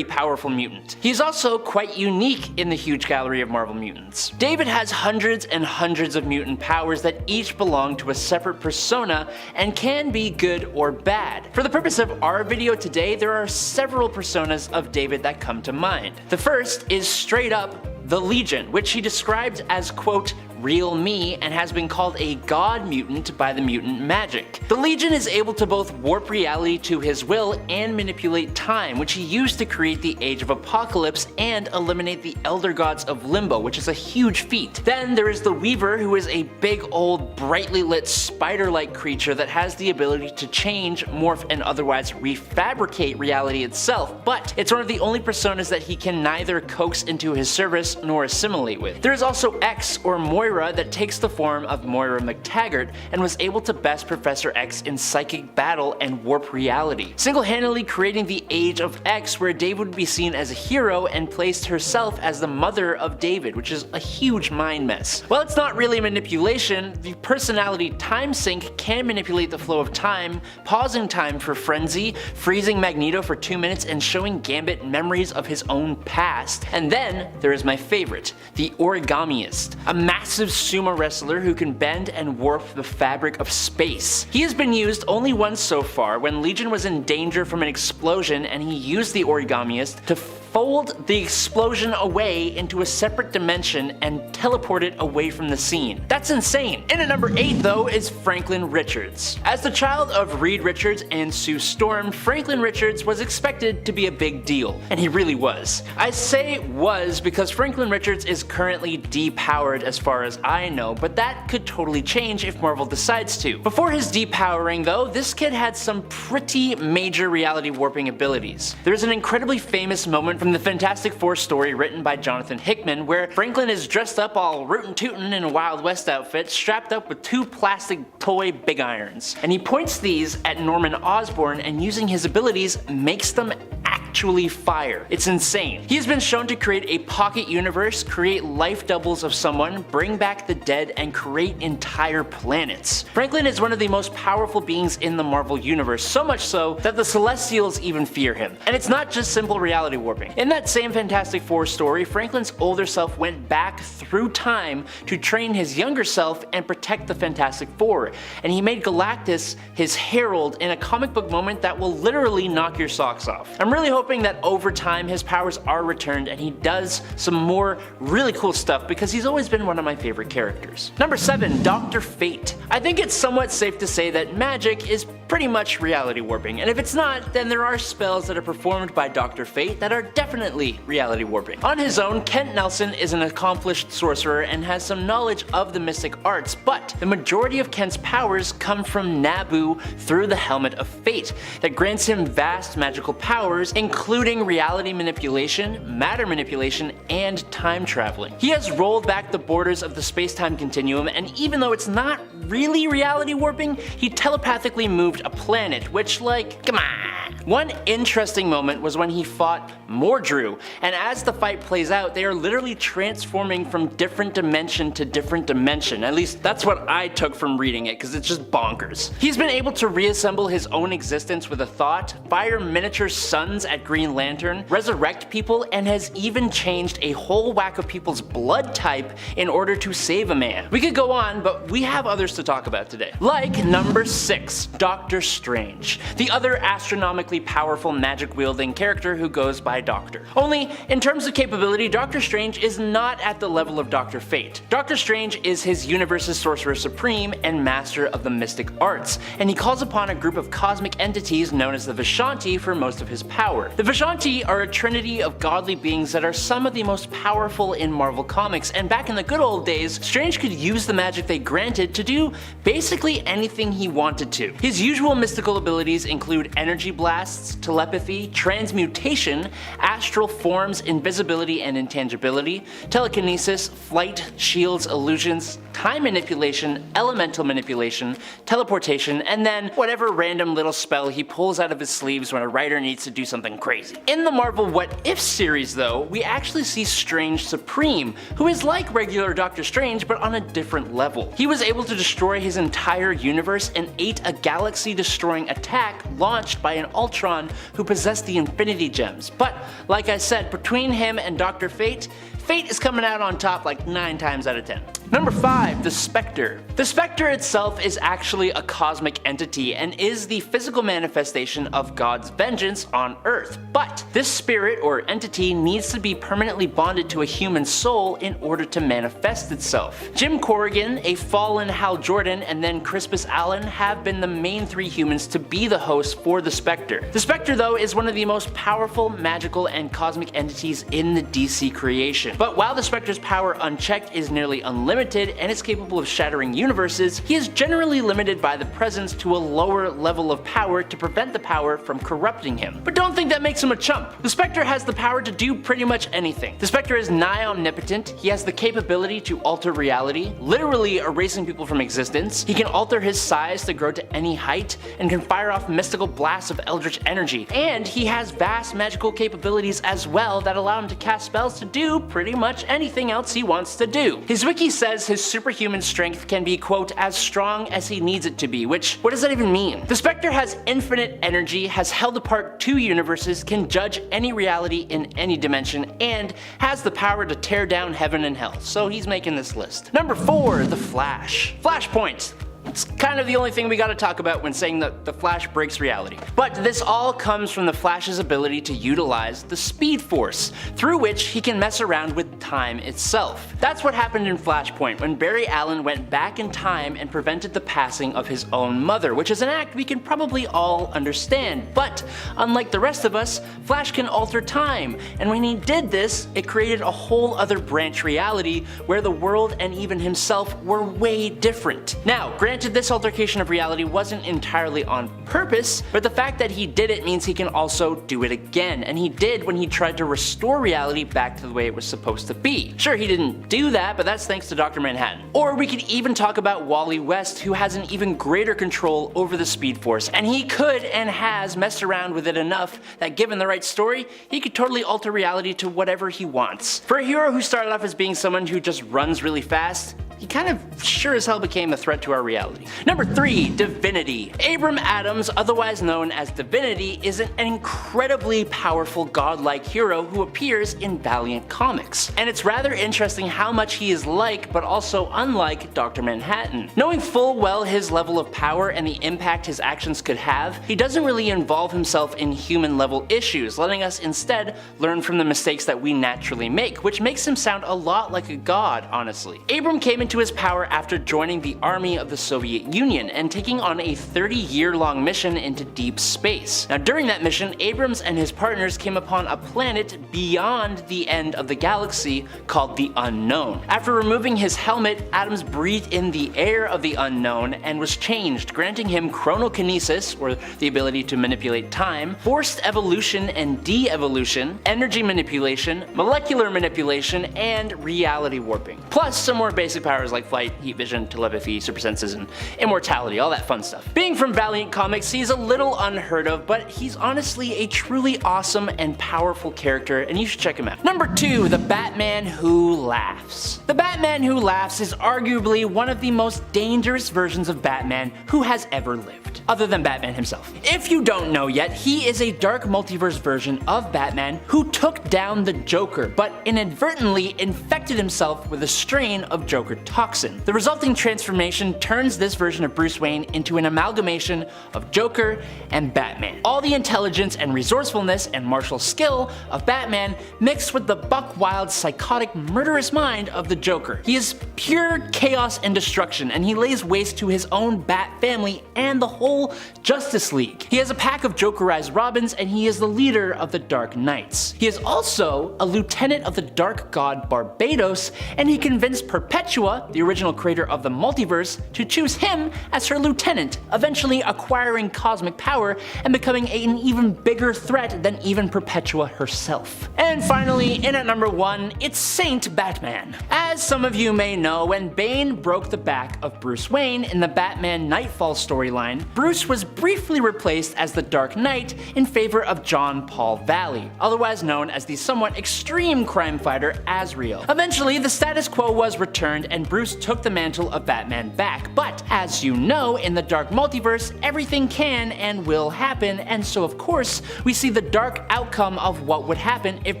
powerful mutant. He's also quite unique in the huge gallery of Marvel mutants. David has hundreds and hundreds of mutant powers that each belong to a separate persona and can be good or bad. For the purpose of our video today, there are several personas of David that come to mind. The first is straight up the Legion, which he describes as, quote, real me, and has been called a god mutant by the mutant magic. The Legion is able to both warp reality to his will and manipulate time, which he used to create the Age of Apocalypse and eliminate the Elder Gods of Limbo, which is a huge feat. Then there is the Weaver, who is a big old brightly lit spider-like creature that has the ability to change, morph, and otherwise refabricate reality itself, but it's one of the only personas that he can neither coax into his service nor assimilate with. There is also X, or Moira, that takes the form of Moira McTaggart and was able to best Professor X in psychic battle and warp reality, single-handedly creating the Age of X, where David would be seen as a hero and placed herself as the mother of David, which is a huge mind mess. While it's not really manipulation, the personality time sync can manipulate the flow of time, pausing time for Frenzy, freezing Magneto for 2 minutes, and showing Gambit memories of his own past. And then there is my favorite, the Origamiist, a massive sumo wrestler who can bend and warp the fabric of space. He has been used only once so far, when Legion was in danger from an explosion and he used the Origamiist to fold the explosion away into a separate dimension and teleport it away from the scene. That's insane. In at number 8 though is Franklin Richards. As the child of Reed Richards and Sue Storm, Franklin Richards was expected to be a big deal, and he really was. I say was because Franklin Richards is currently depowered as far as I know, but that could totally change if Marvel decides to. Before his depowering though, this kid had some pretty major reality warping abilities. There's an incredibly famous moment from the Fantastic Four story written by Jonathan Hickman where Franklin is dressed up all rootin' tootin' in a Wild West outfit, strapped up with 2 plastic toy big irons, and he points these at Norman Osborn and using his abilities makes them actually fire. It's insane. He has been shown to create a pocket universe, create life doubles of someone, bring back the dead, and create entire planets. Franklin is one of the most powerful beings in the Marvel universe, so much so that the Celestials even fear him. And it's not just simple reality warping. In that same Fantastic Four story, Franklin's older self went back through time to train his younger self and protect the Fantastic Four, and he made Galactus his herald in a comic book moment that will literally knock your socks off. I'm really hoping that over time his powers are returned and he does some more really cool stuff because he's always been one of my favorite characters. Number 7, Dr. Fate. I think it's somewhat safe to say that magic is pretty much reality warping, and if it's not, then there are spells that are performed by Dr. Fate that are definitely reality warping. On his own, Kent Nelson is an accomplished sorcerer and has some knowledge of the mystic arts, but the majority of Kent's powers come from Naboo through the Helmet of Fate that grants him vast magical powers, including reality manipulation, matter manipulation, and time traveling. He has rolled back the borders of the space-time continuum, and even though it's not really reality warping, he telepathically moved a planet, which, like, come on. One interesting moment was when he fought Mordru, and as the fight plays out, they are literally transforming from different dimension to different dimension. At least that's what I took from reading it, because it's just bonkers. He's been able to reassemble his own existence with a thought, fire miniature suns at Green Lantern, resurrect people, and has even changed a whole whack of people's blood type in order to save a man. We could go on, but we have others to talk about today. Like number 6, Doctor Strange, the other astronomically powerful magic-wielding character who goes by Doctor. Only, in terms of capability, Doctor Strange is not at the level of Dr. Fate. Doctor Strange is his universe's sorcerer supreme and master of the mystic arts, and he calls upon a group of cosmic entities known as the Vishanti for most of his power. The Vishanti are a trinity of godly beings that are some of the most powerful in Marvel Comics, and back in the good old days, Strange could use the magic they granted to do basically anything he wanted to. His usual mystical abilities include energy blasts, telepathy, transmutation, astral forms, invisibility and intangibility, telekinesis, flight, shields, illusions, time manipulation, elemental manipulation, teleportation, and then whatever random little spell he pulls out of his sleeves when a writer needs to do something crazy. In the Marvel What If series though, we actually see Strange Supreme, who is like regular Doctor Strange but on a different level. He was able to destroy his entire universe and ate a galaxy-destroying attack launched by an Ultron who possessed the Infinity Gems. But like I said, between him and Dr. Fate, Fate is coming out on top like 9 times out of 10. Number 5, the Spectre. The Spectre itself is actually a cosmic entity and is the physical manifestation of God's vengeance on Earth. But this spirit or entity needs to be permanently bonded to a human soul in order to manifest itself. Jim Corrigan, a fallen Hal Jordan, and then Crispus Allen have been the main 3 humans to be the host for the Spectre. The Spectre though is one of the most powerful, magical, and cosmic entities in the DC creation. But while the Spectre's power unchecked is nearly unlimited and is capable of shattering universes, he is generally limited by the presence to a lower level of power to prevent the power from corrupting him. But don't think that makes him a chump. The Spectre has the power to do pretty much anything. The Spectre is nigh omnipotent, he has the capability to alter reality, literally erasing people from existence. He can alter his size to grow to any height, and can fire off mystical blasts of eldritch energy. And he has vast magical capabilities as well that allow him to cast spells to do pretty much anything else he wants to do. His wiki says his superhuman strength can be, quote, as strong as he needs it to be, which, what does that even mean? The Spectre has infinite energy, has held apart 2 universes, can judge any reality in any dimension, and has the power to tear down heaven and hell, so he's making this list. Number 4, the Flash. Flashpoint. It's kind of the only thing we gotta talk about when saying that the Flash breaks reality. But this all comes from the Flash's ability to utilize the Speed Force, through which he can mess around with time itself. That's what happened in Flashpoint when Barry Allen went back in time and prevented the passing of his own mother, which is an act we can probably all understand. But unlike the rest of us, Flash can alter time, and when he did this, it created a whole other branch reality where the world and even himself were way different. Now, granted, this altercation of reality wasn't entirely on purpose, but the fact that he did it means he can also do it again, and he did when he tried to restore reality back to the way it was supposed to be. Sure, he didn't do that, but that's thanks to Dr. Manhattan. Or we could even talk about Wally West, who has an even greater control over the Speed Force, and he could and has messed around with it enough that given the right story, he could totally alter reality to whatever he wants. For a hero who started off as being someone who just runs really fast, he kind of sure as hell became a threat to our reality. Number 3, Divinity. Abram Adams, otherwise known as Divinity, is an incredibly powerful godlike hero who appears in Valiant Comics. And it's rather interesting how much he is like, but also unlike, Dr. Manhattan. Knowing full well his level of power and the impact his actions could have, he doesn't really involve himself in human level issues, letting us instead learn from the mistakes that we naturally make, which makes him sound a lot like a god, honestly. Abram came into his power after joining the army of the Soviet Union and taking on a 30-year-long mission into deep space. Now, during that mission, Abrams and his partners came upon a planet beyond the end of the galaxy called the Unknown. After removing his helmet, Adams breathed in the air of the unknown and was changed, granting him chronokinesis, or the ability to manipulate time, forced evolution and de-evolution, energy manipulation, molecular manipulation, and reality warping. Plus some more basic powers like flight, heat vision, telepathy, super senses, and immortality, all that fun stuff. Being from Valiant Comics, he's a little unheard of, but he's honestly a truly awesome and powerful character, and you should check him out. Number 2, the Batman Who Laughs. The Batman Who Laughs is arguably one of the most dangerous versions of Batman who has ever lived, other than Batman himself. If you don't know yet, he is a dark multiverse version of Batman who took down the Joker, but inadvertently infected himself with a strain of Joker toxin. The resulting transformation turns this version of Bruce Wayne into an amalgamation of Joker and Batman. All the intelligence and resourcefulness and martial skill of Batman mixed with the buck-wild, psychotic, murderous mind of the Joker. He is pure chaos and destruction, and he lays waste to his own Bat family and the whole Justice League. He has a pack of Jokerized Robins, and he is the leader of the Dark Knights. He is also a lieutenant of the Dark God Barbados, and he convinced Perpetua, the original creator of the multiverse, to choose him as her lieutenant, eventually acquiring cosmic power and becoming an even bigger threat than even Perpetua herself. And finally, in at number 1, it's Saint Batman. As some of you may know, when Bane broke the back of Bruce Wayne in the Batman Nightfall storyline, Bruce was briefly replaced as the Dark Knight in favor of John Paul Valley, otherwise known as the somewhat extreme crime fighter Azrael. Eventually, the status quo was returned and Bruce took the mantle of Batman back, but as you know, in the dark multiverse, everything can and will happen, and so of course, we see the dark outcome of what would happen if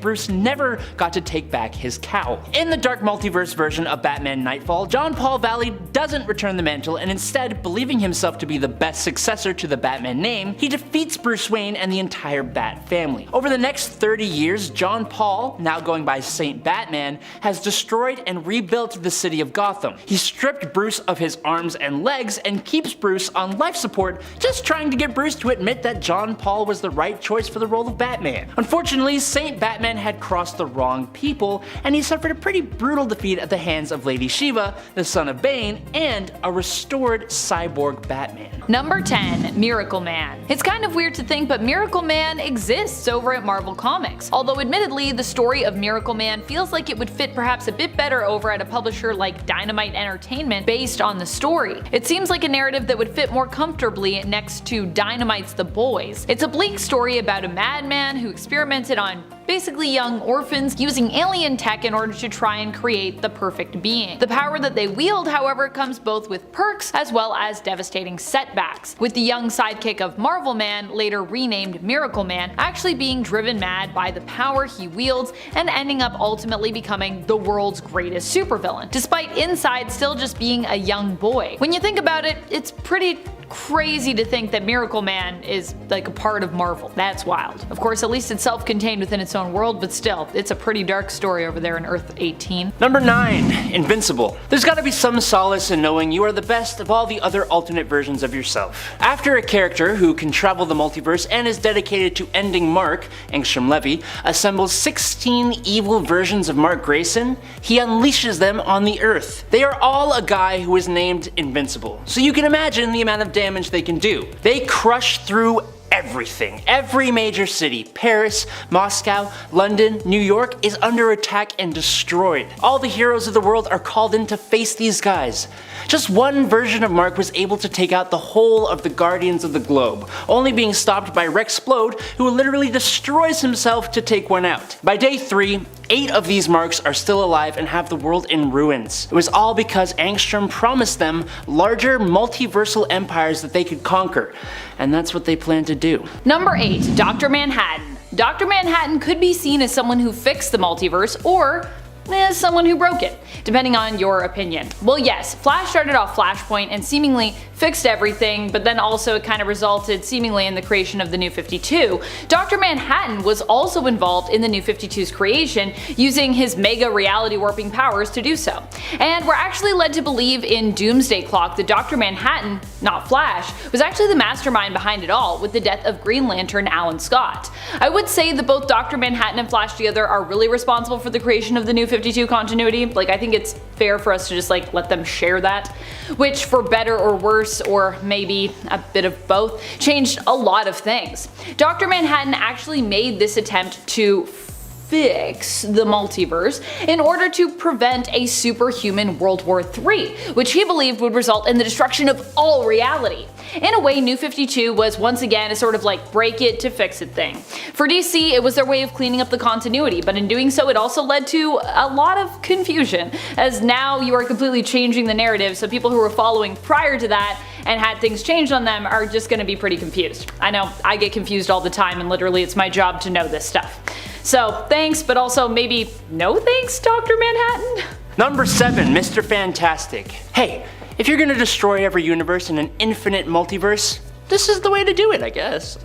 Bruce never got to take back his cowl. In the dark multiverse version of Batman Nightfall, John Paul Valley doesn't return the mantle, and instead, believing himself to be the best successor to the Batman name, he defeats Bruce Wayne and the entire Bat family. Over the next 30 years, John Paul, now going by Saint Batman, has destroyed and rebuilt the city of Gotham. He stripped Bruce of his arms and legs and keeps Bruce on life support, just trying to get Bruce to admit that John Paul was the right choice for the role of Batman. Unfortunately, Saint Batman had crossed the wrong people, and he suffered a pretty brutal defeat at the hands of Lady Shiva, the son of Bane, and a restored cyborg Batman. Number 10, Miracle Man. It's kind of weird to think, but Miracle Man exists over at Marvel Comics. Although admittedly, the story of Miracle Man feels like it would fit perhaps a bit better over at a publisher like Dynamite Entertainment based on the story. It seems like a narrative that would fit more comfortably next to Dynamite's The Boys. It's a bleak story about a madman who experimented on basically young orphans using alien tech in order to try and create the perfect being. The power that they wield, however, comes both with perks as well as devastating setbacks, with the young sidekick of Marvel Man, later renamed Miracle Man, actually being driven mad by the power he wields and ending up ultimately becoming the world's greatest supervillain, despite inside still just being a young boy. When you think about it, it's pretty crazy to think that Miracle Man is like a part of Marvel. That's wild. Of course, at least it's self-contained within its own world, but still, it's a pretty dark story over there in Earth 18. Number 9. Invincible. There's gotta be some solace in knowing you are the best of all the other alternate versions of yourself. After a character who can travel the multiverse and is dedicated to ending Mark, Angstrom Levy, assembles 16 evil versions of Mark Grayson, he unleashes them on the Earth. They are all a guy who is named Invincible, so you can imagine the amount of damage they can do. They crush through everything. Every major city, Paris, Moscow, London, New York, is under attack and destroyed. All the heroes of the world are called in to face these guys. Just one version of Mark was able to take out the whole of the Guardians of the Globe, only being stopped by Rexplode, who literally destroys himself to take one out. By day 3, 8 of these Marks are still alive and have the world in ruins. It was all because Angstrom promised them larger multiversal empires that they could conquer, and that's what they plan to do. Number 8. Dr. Manhattan. Dr. Manhattan could be seen as someone who fixed the multiverse, or as someone who broke it, depending on your opinion. Well, yes, Flash started off Flashpoint and seemingly fixed everything, but then also it kind of resulted seemingly in the creation of the New 52. Dr. Manhattan was also involved in the New 52's creation, using his mega reality warping powers to do so. And we're actually led to believe in Doomsday Clock that Dr. Manhattan, not Flash, was actually the mastermind behind it all, with the death of Green Lantern Alan Scott. I would say that both Dr. Manhattan and Flash together are really responsible for the creation of the New 52 continuity. Like, I think it's fair for us to just like let them share that, which for better or worse, or maybe a bit of both, changed a lot of things. Dr. Manhattan actually made this attempt to fix the multiverse in order to prevent a superhuman World War III, which he believed would result in the destruction of all reality. In a way, New 52 was once again a sort of like break it to fix it thing. For DC, it was their way of cleaning up the continuity, but in doing so it also led to a lot of confusion, as now you are completely changing the narrative, so people who were following prior to that and had things changed on them are just gonna be pretty confused. I know, I get confused all the time, and literally it's my job to know this stuff. So thanks, but also maybe no thanks, Dr. Manhattan? Number 7. Mr. Fantastic. Hey, if you're gonna destroy every universe in an infinite multiverse, this is the way to do it, I guess.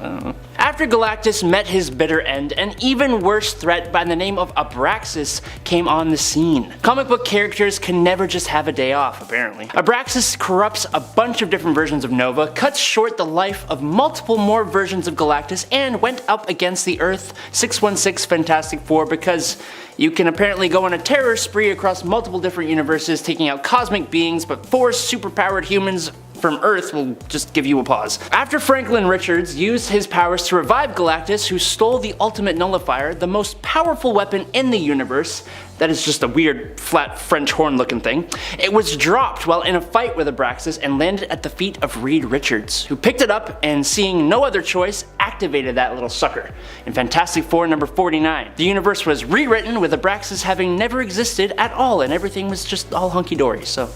After Galactus met his bitter end, an even worse threat by the name of Abraxas came on the scene. Comic book characters can never just have a day off, apparently. Abraxas corrupts a bunch of different versions of Nova, cuts short the life of multiple more versions of Galactus, and went up against the Earth 616 Fantastic Four because you can apparently go on a terror spree across multiple different universes, taking out cosmic beings, but 4 superpowered humans from Earth will just give you a pause. After Franklin Richards used his powers to revive Galactus, who stole the Ultimate Nullifier, the most powerful weapon in the universe, that is just a weird, flat French horn looking thing, it was dropped while in a fight with Abraxas and landed at the feet of Reed Richards, who picked it up and, seeing no other choice, activated that little sucker. In Fantastic Four number 49, the universe was rewritten with Abraxas having never existed at all, and everything was just all hunky-dory, so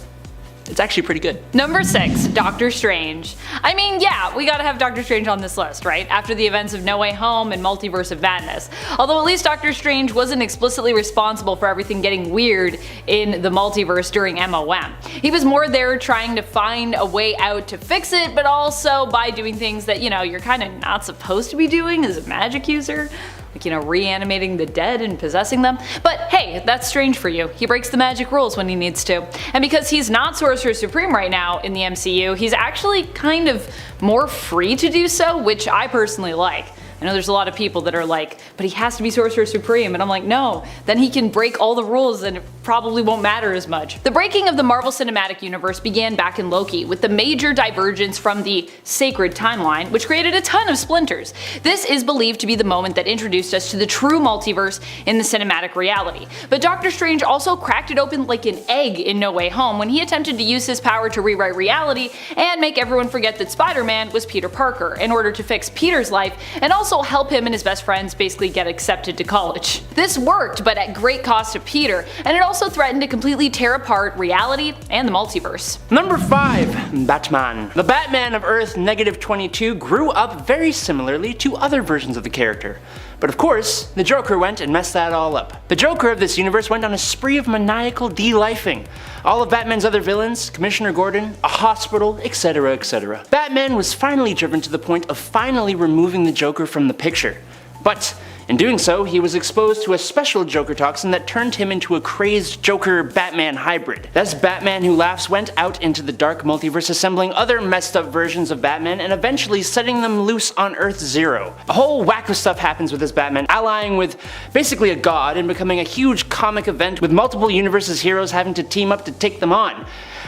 it's actually pretty good. Number 6. Doctor Strange. I mean, yeah, we gotta have Doctor Strange on this list, right? After the events of No Way Home and Multiverse of Madness. Although at least Doctor Strange wasn't explicitly responsible for everything getting weird in the multiverse during MOM. He was more there trying to find a way out to fix it, but also by doing things that, you know, you're kinda not supposed to be doing as a magic user. Like, you know, reanimating the dead and possessing them. But hey, that's Strange for you. He breaks the magic rules when he needs to. And because he's not Sorcerer Supreme right now in the MCU, he's actually kind of more free to do so, which I personally like. I know there's a lot of people that are like, but he has to be Sorcerer Supreme, and I'm like, no, then he can break all the rules and probably won't matter as much. The breaking of the Marvel Cinematic Universe began back in Loki, with the major divergence from the sacred timeline, which created a ton of splinters. This is believed to be the moment that introduced us to the true multiverse in the cinematic reality. But Doctor Strange also cracked it open like an egg in No Way Home when he attempted to use his power to rewrite reality and make everyone forget that Spider-Man was Peter Parker in order to fix Peter's life and also help him and his best friends basically get accepted to college. This worked, but at great cost to Peter, and it also threatened to completely tear apart reality and the multiverse. Number 5. Batman. The Batman of Earth -22 grew up very similarly to other versions of the character. But of course, the Joker went and messed that all up. The Joker of this universe went on a spree of maniacal de-lifing all of Batman's other villains, Commissioner Gordon, a hospital, etc, etc. Batman was finally driven to the point of finally removing the Joker from the picture. But in doing so, he was exposed to a special Joker toxin that turned him into a crazed Joker-Batman hybrid. This Batman who laughs went out into the dark multiverse, assembling other messed up versions of Batman and eventually setting them loose on Earth Zero. A whole whack of stuff happens with this Batman, allying with basically a god and becoming a huge comic event with multiple universes' heroes having to team up to take them on.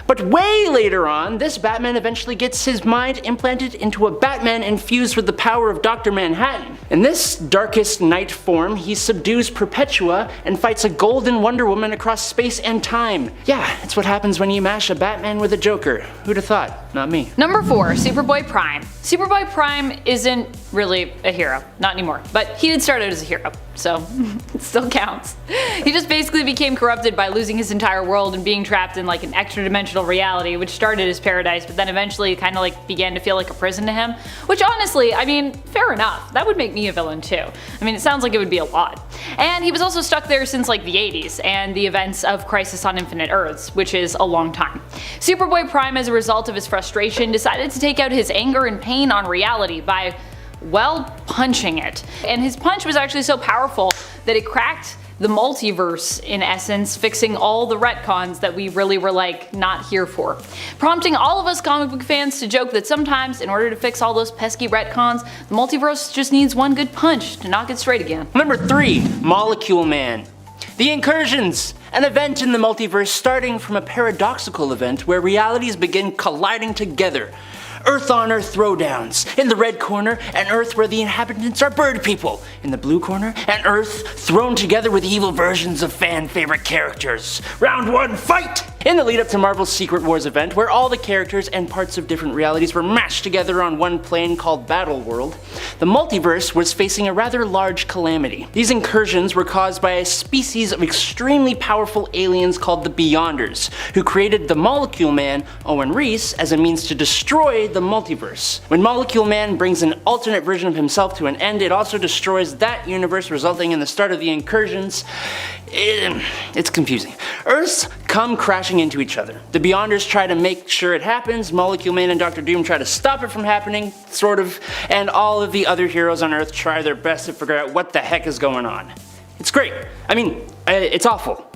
But way later on, this Batman eventually gets his mind implanted into a Batman infused with the power of Dr. Manhattan. In this darkest night form, he subdues Perpetua and fights a golden Wonder Woman across space and time. Yeah, it's what happens when you mash a Batman with a Joker. Who'd have thought? Not me. Number 4. Superboy Prime. Superboy Prime isn't really a hero. Not anymore. But he did start out as a hero, so it still counts. He just basically became corrupted by losing his entire world and being trapped in like an extra dimensional reality, which started as paradise, but then eventually kind of like began to feel like a prison to him. Which honestly, I mean, fair enough. That would make me a villain too. I mean, it sounds like it would be a lot. And he was also stuck there since like the 80s and the events of Crisis on Infinite Earths, which is a long time. Superboy Prime, as a result of his frustration, decided to take out his anger and pain on reality by, well, punching it. And his punch was actually so powerful that it cracked the multiverse, in essence, fixing all the retcons that we really were like not here for. Prompting all of us comic book fans to joke that sometimes, in order to fix all those pesky retcons, the multiverse just needs one good punch to knock it straight again. Number 3. Molecule Man. The Incursions, an event in the multiverse starting from a paradoxical event where realities begin colliding together. Earth-on-Earth throwdowns. In the red corner, an Earth where the inhabitants are bird people. In the blue corner, an Earth thrown together with evil versions of fan-favorite characters. Round 1, fight! In the lead up to Marvel's Secret Wars event, where all the characters and parts of different realities were mashed together on one plane called Battle World, the multiverse was facing a rather large calamity. These incursions were caused by a species of extremely powerful aliens called the Beyonders, who created the Molecule Man, Owen Reese, as a means to destroy the multiverse. When Molecule Man brings an alternate version of himself to an end, it also destroys that universe, resulting in the start of the incursions. It's confusing. Earths come crashing into each other. The Beyonders try to make sure it happens, Molecule Man and Dr. Doom try to stop it from happening, sort of, and all of the other heroes on Earth try their best to figure out what the heck is going on. It's great. I mean, it's awful.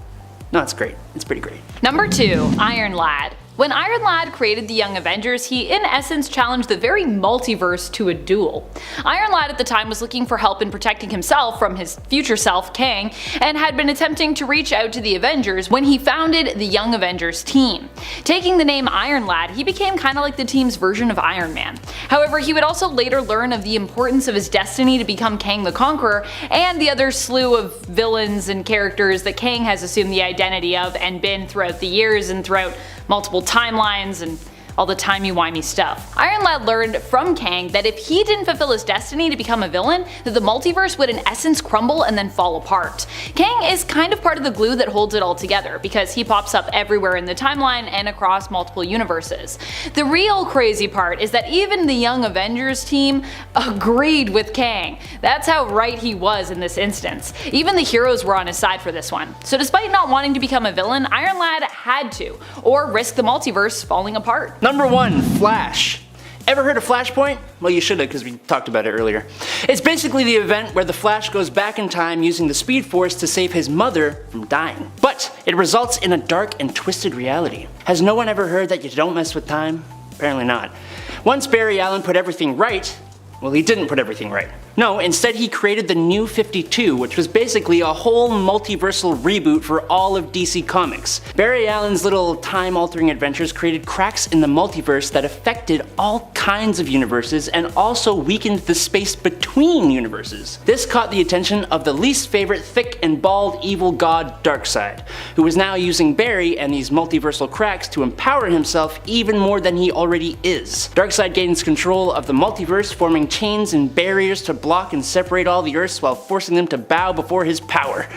No, it's great. It's pretty great. Number 2. Iron Lad. When Iron Lad created the Young Avengers, he in essence challenged the very multiverse to a duel. Iron Lad at the time was looking for help in protecting himself from his future self, Kang, and had been attempting to reach out to the Avengers when he founded the Young Avengers team. Taking the name Iron Lad, he became kinda like the team's version of Iron Man. However, he would also later learn of the importance of his destiny to become Kang the Conqueror and the other slew of villains and characters that Kang has assumed the identity of and been throughout the years and throughout multiple timelines and all the timey-wimey stuff. Iron Lad learned from Kang that if he didn't fulfill his destiny to become a villain, that the multiverse would in essence crumble and then fall apart. Kang is kind of part of the glue that holds it all together, because he pops up everywhere in the timeline and across multiple universes. The real crazy part is that even the Young Avengers team agreed with Kang. That's how right he was in this instance. Even the heroes were on his side for this one. So despite not wanting to become a villain, Iron Lad had to, or risk the multiverse falling apart. Number 1, Flash. Ever heard of Flashpoint? Well, you should have, because we talked about it earlier. It's basically the event where the Flash goes back in time using the Speed Force to save his mother from dying. But it results in a dark and twisted reality. Has no one ever heard that you don't mess with time? Apparently not. Once Barry Allen put everything right, well, he didn't put everything right. No, instead he created the New 52, which was basically a whole multiversal reboot for all of DC Comics. Barry Allen's little time-altering adventures created cracks in the multiverse that affected all kinds of universes and also weakened the space between universes. This caught the attention of the least favorite thick and bald evil god Darkseid, who was now using Barry and these multiversal cracks to empower himself even more than he already is. Darkseid gains control of the multiverse, forming chains and barriers to block and separate all the Earths while forcing them to bow before his power.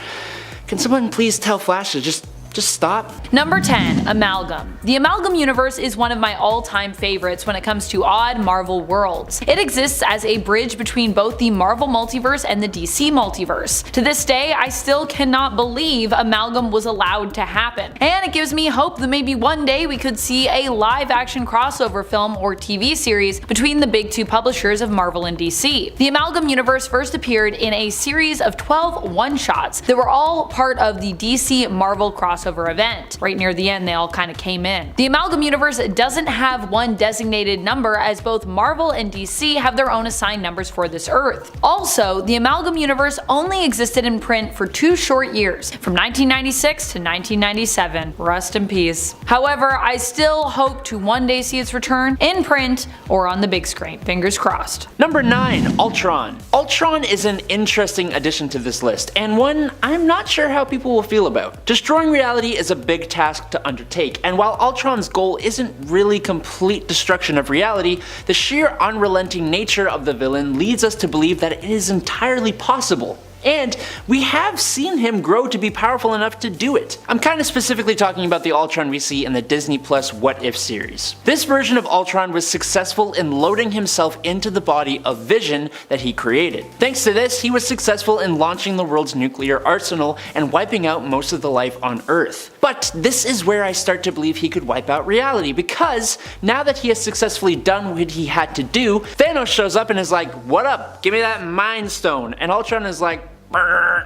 Can someone please tell Flash to just stop? Number 10. Amalgam. The Amalgam universe is one of my all-time favorites when it comes to odd Marvel worlds. It exists as a bridge between both the Marvel multiverse and the DC multiverse. To this day, I still cannot believe Amalgam was allowed to happen. And it gives me hope that maybe one day we could see a live-action crossover film or TV series between the big two publishers of Marvel and DC. The Amalgam universe first appeared in a series of 12 one-shots that were all part of the DC Marvel crossover event. Right near the end, they all kind of came in. The Amalgam universe doesn't have one designated number, as both Marvel and DC have their own assigned numbers for this Earth. Also, the Amalgam universe only existed in print for 2 short years, from 1996 to 1997. Rest in peace. However, I still hope to one day see its return in print or on the big screen. Fingers crossed. Number 9. Ultron. Ultron is an interesting addition to this list, and one I'm not sure how people will feel about. Destroying reality is a big task to undertake, and while Ultron's goal isn't really complete destruction of reality, the sheer unrelenting nature of the villain leads us to believe that it is entirely possible. And we have seen him grow to be powerful enough to do it. I'm kind of specifically talking about the Ultron we see in the Disney Plus What If series. This version of Ultron was successful in loading himself into the body of Vision that he created. Thanks to this, he was successful in launching the world's nuclear arsenal and wiping out most of the life on Earth. But this is where I start to believe he could wipe out reality, because now that he has successfully done what he had to do, Thanos shows up and is like, "What up? Give me that Mind Stone." And Ultron is like,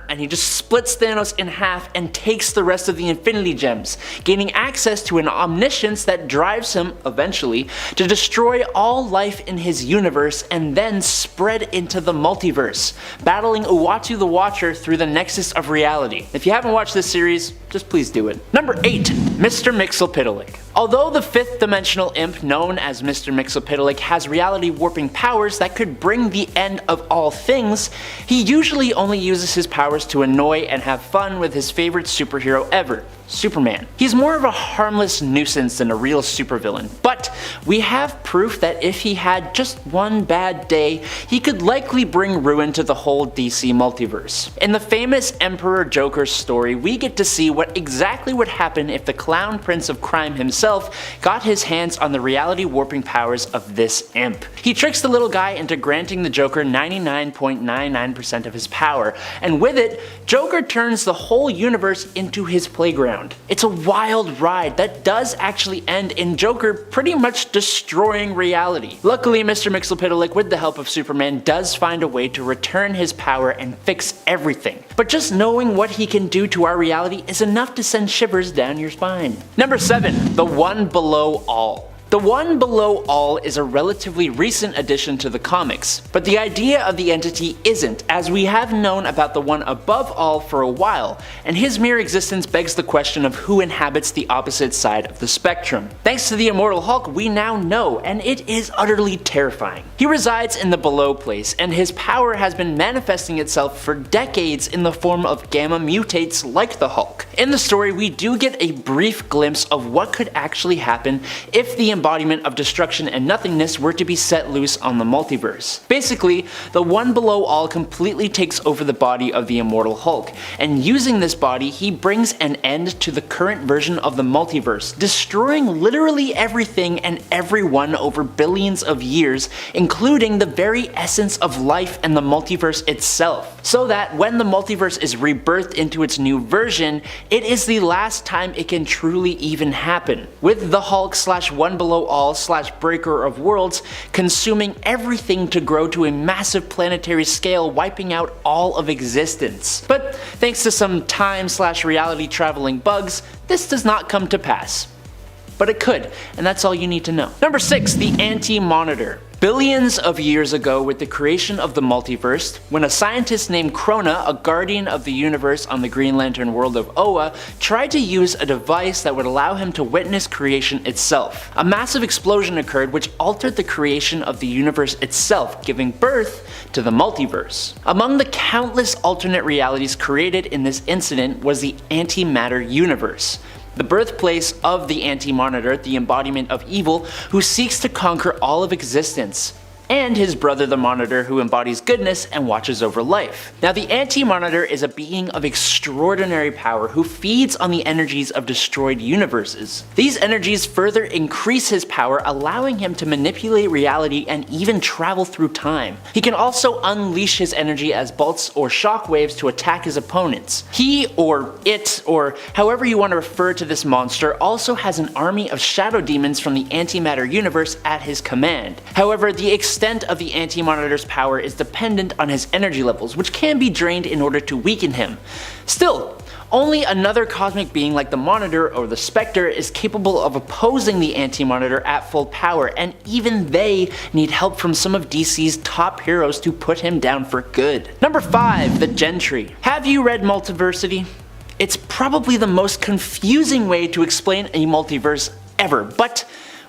and he just splits Thanos in half and takes the rest of the Infinity Gems, gaining access to an omniscience that drives him, eventually, to destroy all life in his universe and then spread into the multiverse, battling Uatu the Watcher through the Nexus of Reality. If you haven't watched this series, just please do it. Number 8. Mr. Mxyzptlk. Although the 5th dimensional imp known as Mr. Mxyzptlk has reality warping powers that could bring the end of all things, he usually only uses his powers to annoy and have fun with his favorite superhero ever, Superman. He's more of a harmless nuisance than a real supervillain, but we have proof that if he had just one bad day, he could likely bring ruin to the whole DC multiverse. In the famous Emperor Joker story, we get to see what exactly would happen if the Clown Prince of Crime himself got his hands on the reality warping powers of this imp. He tricks the little guy into granting the Joker 99.99% of his power, and with it, Joker turns the whole universe into his playground. It's a wild ride that does actually end in Joker pretty much destroying reality. Luckily, Mr. Mxyzptlk, with the help of Superman, does find a way to return his power and fix everything. But just knowing what he can do to our reality is enough to send shivers down your spine. Number 7. The One Below All. The One Below All is a relatively recent addition to the comics, but the idea of the entity isn't, as we have known about the One Above All for a while, and his mere existence begs the question of who inhabits the opposite side of the spectrum. Thanks to the Immortal Hulk, we now know, and it is utterly terrifying. He resides in the Below Place, and his power has been manifesting itself for decades in the form of gamma mutates like the Hulk. In the story, we do get a brief glimpse of what could actually happen if the embodiment of destruction and nothingness were to be set loose on the multiverse. Basically, the One Below All completely takes over the body of the Immortal Hulk, and using this body, he brings an end to the current version of the multiverse, destroying literally everything and everyone over billions of years, including the very essence of life and the multiverse itself. So that when the multiverse is rebirthed into its new version, it is the last time it can truly even happen, with the Hulk / One Below All / Breaker of Worlds consuming everything to grow to a massive planetary scale, wiping out all of existence. But thanks to some time / reality traveling bugs, this does not come to pass. But it could, and that's all you need to know. Number 6. The Anti-Monitor. Billions of years ago, with the creation of the multiverse, when a scientist named Krona, a guardian of the universe on the Green Lantern world of Oa, tried to use a device that would allow him to witness creation itself. A massive explosion occurred which altered the creation of the universe itself, giving birth to the multiverse. Among the countless alternate realities created in this incident was the antimatter universe, the birthplace of the Anti-Monitor, the embodiment of evil, who seeks to conquer all of existence, and his brother the Monitor, who embodies goodness and watches over life. Now, the Anti-Monitor is a being of extraordinary power who feeds on the energies of destroyed universes. These energies further increase his power, allowing him to manipulate reality and even travel through time. He can also unleash his energy as bolts or shockwaves to attack his opponents. He, or it, or however you want to refer to this monster, also has an army of shadow demons from the antimatter universe at his command. However, the extent of the Anti-Monitor's power is dependent on his energy levels, which can be drained in order to weaken him. Still, only another cosmic being like the Monitor or the Spectre is capable of opposing the Anti-Monitor at full power, and even they need help from some of DC's top heroes to put him down for good. Number 5, the Gentry. Have you read Multiversity? It's probably the most confusing way to explain a multiverse ever, but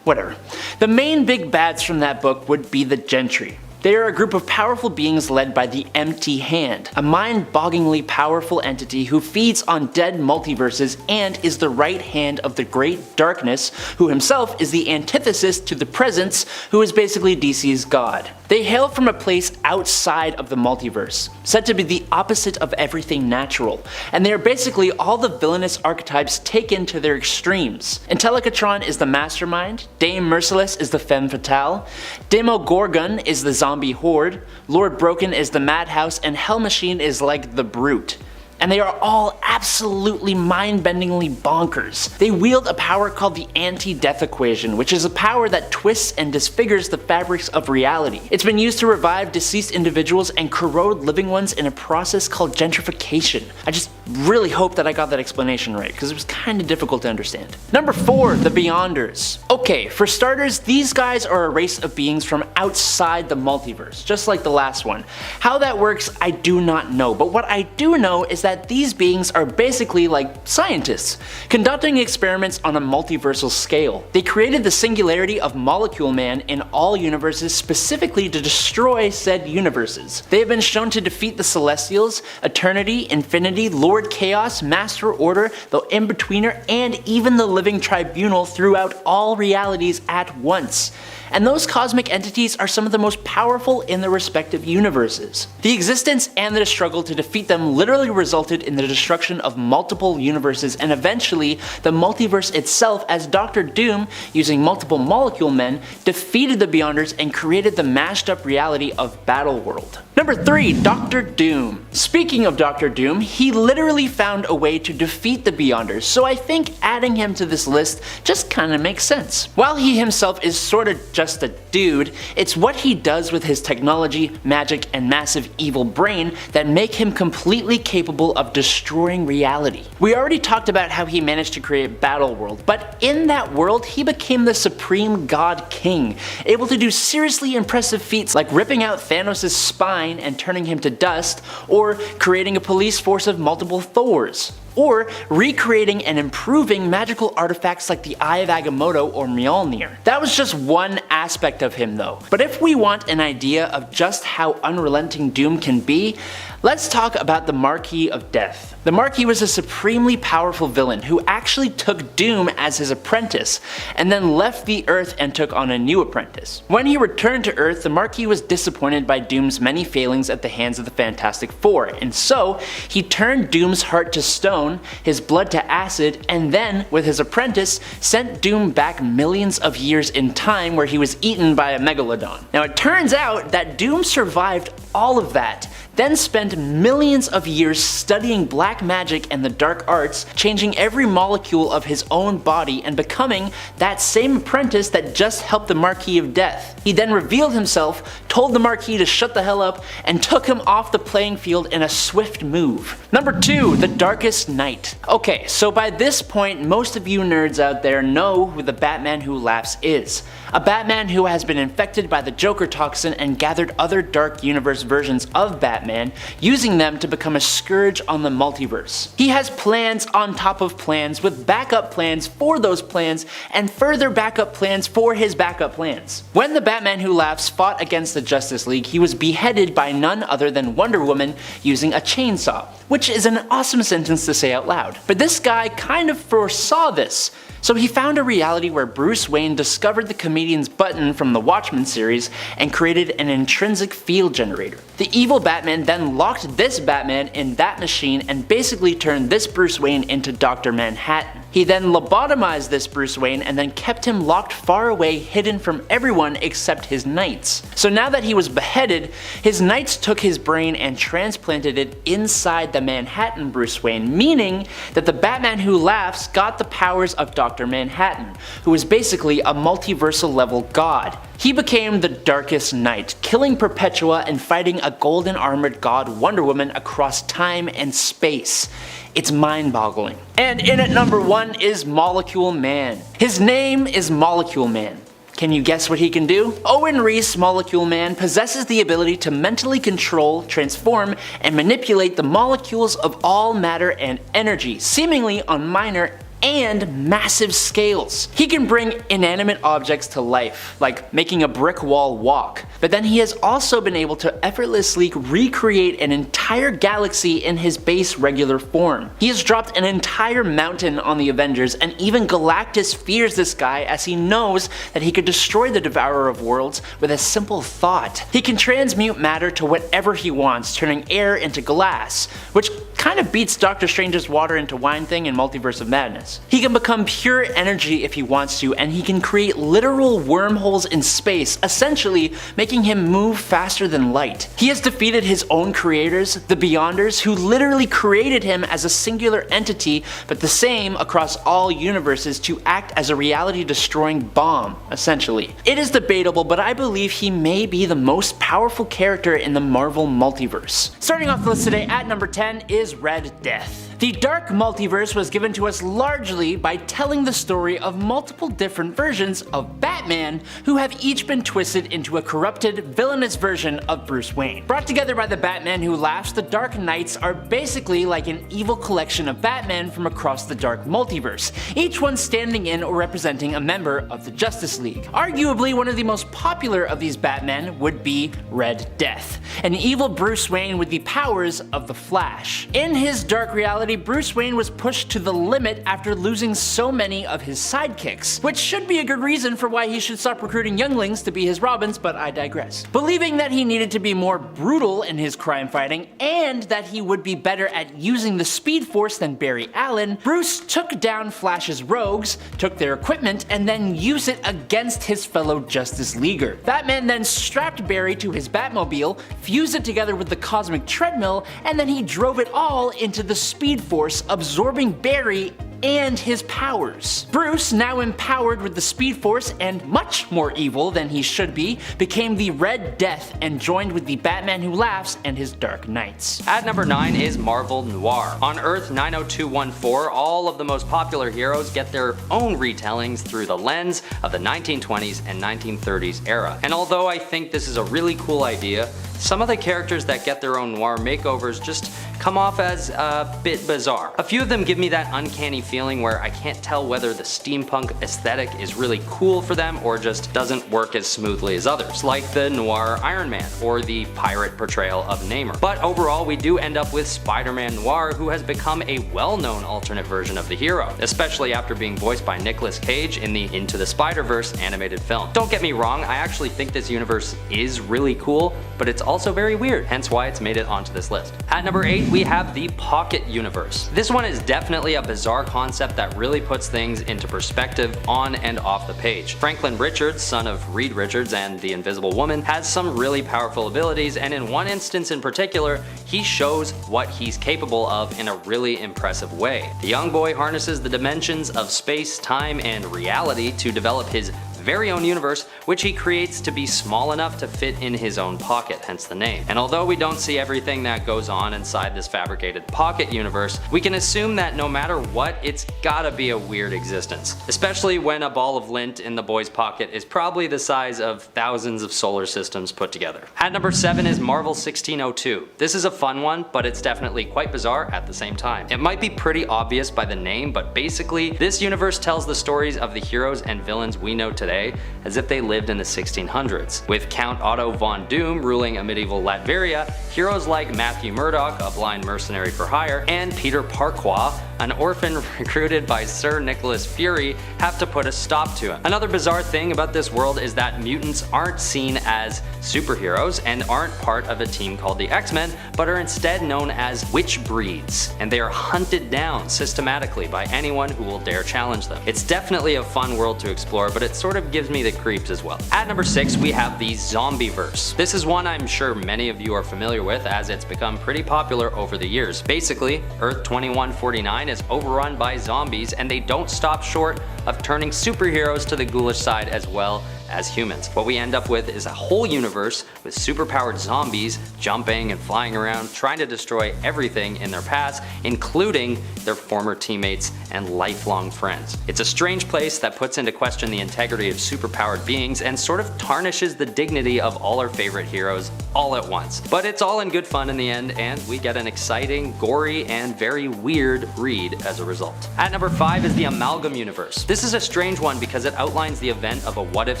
whatever. The main big bads from that book would be the Gentry. They are a group of powerful beings led by the Empty Hand, a mind-bogglingly powerful entity who feeds on dead multiverses and is the right hand of the Great Darkness, who himself is the antithesis to the Presence, who is basically DC's god. They hail from a place outside of the multiverse, said to be the opposite of everything natural, and they are basically all the villainous archetypes taken to their extremes. Intellicatron is the mastermind, Dame Merciless is the femme fatale, Demogorgon is the zombie horde, Lord Broken is the madhouse, and Hell Machine is like the brute. And they are all absolutely mind-bendingly bonkers. They wield a power called the anti-death equation, which is a power that twists and disfigures the fabrics of reality. It's been used to revive deceased individuals and corrode living ones in a process called gentrification. I just really hope that I got that explanation right, because it was kind of difficult to understand. Number 4, the Beyonders. Okay, for starters, these guys are a race of beings from outside the multiverse, just like the last one. How that works, I do not know, but what I do know is that these beings are basically like scientists, conducting experiments on a multiversal scale. They created the singularity of Molecule Man in all universes specifically to destroy said universes. They have been shown to defeat the Celestials, Eternity, Infinity, Lord Chaos, Master Order, the In-Betweener, and even the Living Tribunal throughout all realities at once. And those cosmic entities are some of the most powerful in their respective universes. The existence and the struggle to defeat them literally resulted in the destruction of multiple universes and eventually the multiverse itself, as Dr. Doom, using multiple Molecule Men, defeated the Beyonders and created the mashed up reality of Battleworld. Number 3, Dr. Doom. Speaking of Dr. Doom, he literally found a way to defeat the Beyonders, so I think adding him to this list just kinda makes sense. While he himself is sorta just a dude, it's what he does with his technology, magic, and massive evil brain that make him completely capable of destroying reality. We already talked about how he managed to create Battleworld, but in that world he became the supreme god king, able to do seriously impressive feats like ripping out Thanos' spine and turning him to dust, or creating a police force of multiple Thors, or recreating and improving magical artifacts like the Eye of Agamotto or Mjolnir. That was just one aspect of him though. But if we want an idea of just how unrelenting Doom can be, let's talk about the Marquis of Death. The Marquis was a supremely powerful villain who actually took Doom as his apprentice, and then left the Earth and took on a new apprentice. When he returned to Earth, the Marquis was disappointed by Doom's many failings at the hands of the Fantastic Four, and so he turned Doom's heart to stone, his blood to acid, and then, with his apprentice, sent Doom back millions of years in time where he was eaten by a megalodon. Now it turns out that Doom survived all of that, then spent millions of years studying black magic and the dark arts, changing every molecule of his own body and becoming that same apprentice that just helped the Marquis of Death. He then revealed himself, told the Marquis to shut the hell up, and took him off the playing field in a swift move. Number 2, the Darkest Knight. Okay, so by this point, most of you nerds out there know who the Batman Who Laughs is. A Batman who has been infected by the Joker toxin and gathered other Dark Universe versions of Batman, using them to become a scourge on the multiverse. He has plans on top of plans, with backup plans for those plans, and further backup plans for his backup plans. When the Batman Who Laughs fought against the Justice League, he was beheaded by none other than Wonder Woman using a chainsaw, which is an awesome sentence to say out loud. But this guy kind of foresaw this. So he found a reality where Bruce Wayne discovered the comedian's button from the Watchmen series and created an intrinsic field generator. The evil Batman then locked this Batman in that machine and basically turned this Bruce Wayne into Dr. Manhattan. He then lobotomized this Bruce Wayne and then kept him locked far away, hidden from everyone except his knights. So now that he was beheaded, his knights took his brain and transplanted it inside the Manhattan Bruce Wayne, meaning that the Batman Who Laughs got the powers of Dr. Manhattan, who is basically a multiversal level god. He became the Darkest Knight, killing Perpetua and fighting a golden armored god Wonder Woman across time and space. It's mind-boggling. And in at number 1 is Molecule Man. His name is Molecule Man. Can you guess what he can do? Owen Reese, Molecule Man, possesses the ability to mentally control, transform, and manipulate the molecules of all matter and energy, seemingly on minor and massive scales. He can bring inanimate objects to life, like making a brick wall walk, but then he has also been able to effortlessly recreate an entire galaxy in his base regular form. He has dropped an entire mountain on the Avengers, and even Galactus fears this guy as he knows that he could destroy the Devourer of Worlds with a simple thought. He can transmute matter to whatever he wants, turning air into glass, which kind of beats Doctor Strange's water into wine thing in Multiverse of Madness. He can become pure energy if he wants to, and he can create literal wormholes in space, essentially making him move faster than light. He has defeated his own creators, the Beyonders, who literally created him as a singular entity, but the same across all universes, to act as a reality-destroying bomb, essentially. It is debatable, but I believe he may be the most powerful character in the Marvel Multiverse. Starting off the list today at number 10 is Red Death. The Dark Multiverse was given to us largely by telling the story of multiple different versions of Batman who have each been twisted into a corrupted, villainous version of Bruce Wayne. Brought together by the Batman Who Laughs, the Dark Knights are basically like an evil collection of Batman from across the Dark Multiverse, each one standing in or representing a member of the Justice League. Arguably one of the most popular of these Batmen would be Red Death, an evil Bruce Wayne with the powers of the Flash. In his dark reality, Bruce Wayne was pushed to the limit after losing so many of his sidekicks, which should be a good reason for why he should stop recruiting younglings to be his Robins, but I digress. Believing that he needed to be more brutal in his crime fighting, and that he would be better at using the Speed Force than Barry Allen, Bruce took down Flash's rogues, took their equipment, and then used it against his fellow Justice Leaguer. Batman then strapped Barry to his Batmobile, fused it together with the Cosmic Treadmill, and then he drove it all into the Speed Force, absorbing Barry and his powers. Bruce, now empowered with the Speed Force and much more evil than he should be, became the Red Death and joined with the Batman Who Laughs and his Dark Knights. At number 9 is Marvel Noir. On Earth 90214, all of the most popular heroes get their own retellings through the lens of the 1920s and 1930s era. And although I think this is a really cool idea, some of the characters that get their own noir makeovers just come off as a bit bizarre. A few of them give me that uncanny feeling where I can't tell whether the steampunk aesthetic is really cool for them or just doesn't work as smoothly as others, like the noir Iron Man or the pirate portrayal of Namor. But overall, we do end up with Spider-Man Noir, who has become a well-known alternate version of the hero, especially after being voiced by Nicolas Cage in the Into the Spider-Verse animated film. Don't get me wrong, I actually think this universe is really cool, but it's also very weird, hence why it's made it onto this list. At number 8, we have the Pocket Universe. This one is definitely a bizarre concept that really puts things into perspective on and off the page. Franklin Richards, son of Reed Richards and the Invisible Woman, has some really powerful abilities, and in one instance in particular, he shows what he's capable of in a really impressive way. The young boy harnesses the dimensions of space, time, and reality to develop his very own universe, which he creates to be small enough to fit in his own pocket, hence the name. And although we don't see everything that goes on inside this fabricated pocket universe, we can assume that no matter what, it's gotta be a weird existence. Especially when a ball of lint in the boy's pocket is probably the size of thousands of solar systems put together. At number 7 is Marvel 1602. This is a fun one, but it's definitely quite bizarre at the same time. It might be pretty obvious by the name, but basically, this universe tells the stories of the heroes and villains we know today as if they lived in the 1600s. With Count Otto von Doom ruling a medieval Latveria, heroes like Matthew Murdoch, a blind mercenary for hire, and Peter Parquois, an orphan recruited by Sir Nicholas Fury, have to put a stop to him. Another bizarre thing about this world is that mutants aren't seen as superheroes and aren't part of a team called the X-Men, but are instead known as witch breeds, and they are hunted down systematically by anyone who will dare challenge them. It's definitely a fun world to explore, but it sort of gives me the creeps as well. At number 6, we have the Zombieverse. This is one I'm sure many of you are familiar with, as it's become pretty popular over the years. Basically, Earth 2149 is overrun by zombies, and they don't stop short of turning superheroes to the ghoulish side as well as humans. What we end up with is a whole universe with superpowered zombies jumping and flying around, trying to destroy everything in their paths, including their former teammates and lifelong friends. It's a strange place that puts into question the integrity of superpowered beings and sort of tarnishes the dignity of all our favorite heroes all at once. But it's all in good fun in the end, and we get an exciting, gory, and very weird read as a result. At number 5 is the Amalgam Universe. This is a strange one because it outlines the event of a what-if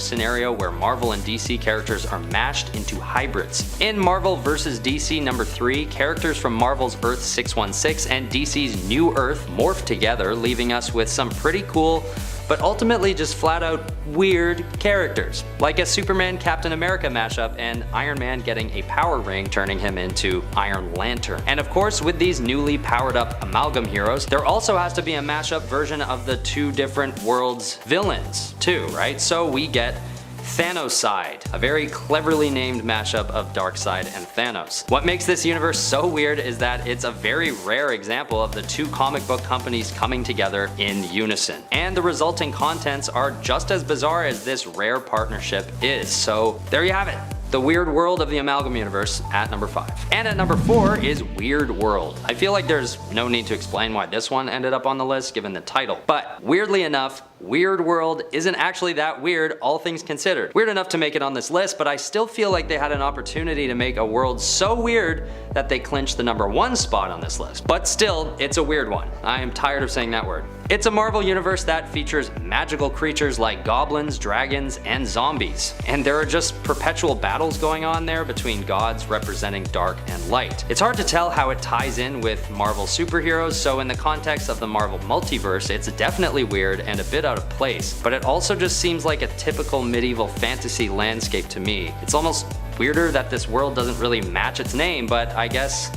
scenario where Marvel and DC characters are mashed into hybrids. In Marvel vs. DC number 3, characters from Marvel's Earth 616 and DC's New Earth morph together, leaving us with some pretty cool but ultimately just flat out weird characters, like a Superman Captain America mashup and Iron Man getting a power ring turning him into Iron Lantern. And of course, with these newly powered up amalgam heroes, there also has to be a mashup version of the two different worlds' villains too, right? So we get Thanoside, a very cleverly named mashup of Darkseid and Thanos. What makes this universe so weird is that it's a very rare example of the two comic book companies coming together in unison. And the resulting contents are just as bizarre as this rare partnership is. So there you have it. The Weird World of the Amalgam Universe at number 5. And at number 4 is Weird World. I feel like there's no need to explain why this one ended up on the list given the title. But weirdly enough, Weird World isn't actually that weird, all things considered. Weird enough to make it on this list, but I still feel like they had an opportunity to make a world so weird that they clinched the number 1 spot on this list. But still, it's a weird one. I am tired of saying that word. It's a Marvel universe that features magical creatures like goblins, dragons, and zombies. And there are just perpetual battles going on there between gods representing dark and light. It's hard to tell how it ties in with Marvel superheroes, so in the context of the Marvel multiverse, it's definitely weird and a bit out of place, but it also just seems like a typical medieval fantasy landscape to me. It's almost weirder that this world doesn't really match its name, but I guess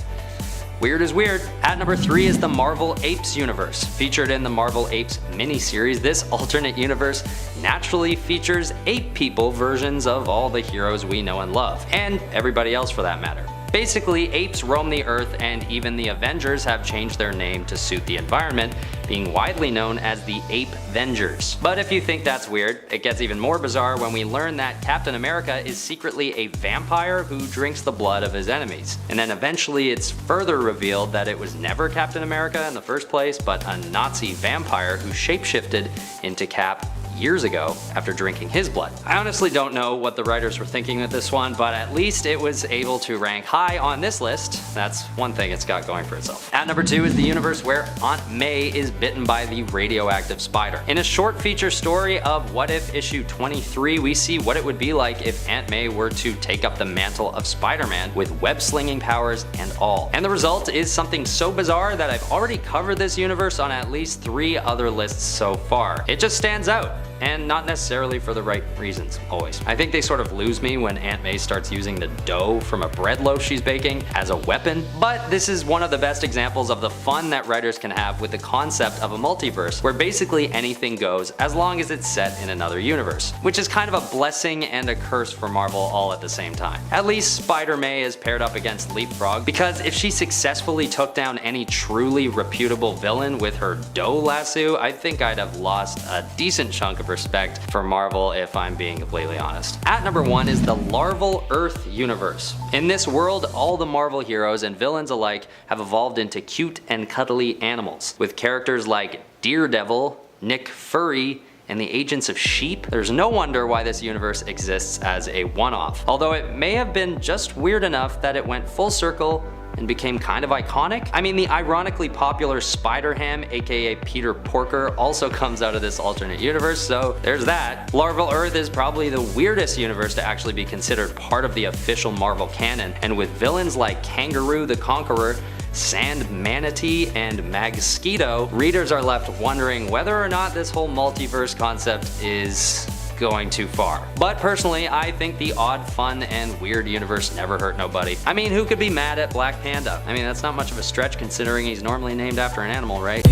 weird is weird. At number 3 is the Marvel Apes universe. Featured in the Marvel Apes miniseries, this alternate universe naturally features ape people versions of all the heroes we know and love, and everybody else for that matter. Basically, apes roam the earth, and even the Avengers have changed their name to suit the environment, being widely known as the Ape-Vengers. But if you think that's weird, it gets even more bizarre when we learn that Captain America is secretly a vampire who drinks the blood of his enemies. And then eventually it's further revealed that it was never Captain America in the first place, but a Nazi vampire who shapeshifted into Cap years ago after drinking his blood. I honestly don't know what the writers were thinking with this one, but at least it was able to rank high on this list. That's one thing it's got going for itself. At number 2 is the universe where Aunt May is bitten by the radioactive spider. In a short feature story of What If issue 23, we see what it would be like if Aunt May were to take up the mantle of Spider-Man with web-slinging powers and all. And the result is something so bizarre that I've already covered this universe on at least 3 other lists so far. It just stands out. And not necessarily for the right reasons, always. I think they sort of lose me when Aunt May starts using the dough from a bread loaf she's baking as a weapon, but this is one of the best examples of the fun that writers can have with the concept of a multiverse, where basically anything goes as long as it's set in another universe, which is kind of a blessing and a curse for Marvel all at the same time. At least Spider-May is paired up against Leapfrog, because if she successfully took down any truly reputable villain with her dough lasso, I think I'd have lost a decent chunk of respect for Marvel, if I'm being completely honest. At number 1 is the Larval Earth universe. In this world, all the Marvel heroes and villains alike have evolved into cute and cuddly animals, with characters like Daredevil, Nick Fury, and the Agents of Sheep. There's no wonder why this universe exists as a one-off, although it may have been just weird enough that it went full circle and became kind of iconic. I mean, the ironically popular Spider-Ham, aka Peter Porker, also comes out of this alternate universe, so there's that. Larval Earth is probably the weirdest universe to actually be considered part of the official Marvel canon, and with villains like Kangaroo the Conqueror, Sand Manatee, and Magsquito, readers are left wondering whether or not this whole multiverse concept is going too far. But personally, I think the odd, fun, and weird universe never hurt nobody. I mean, who could be mad at Black Panda? I mean, that's not much of a stretch considering he's normally named after an animal, right?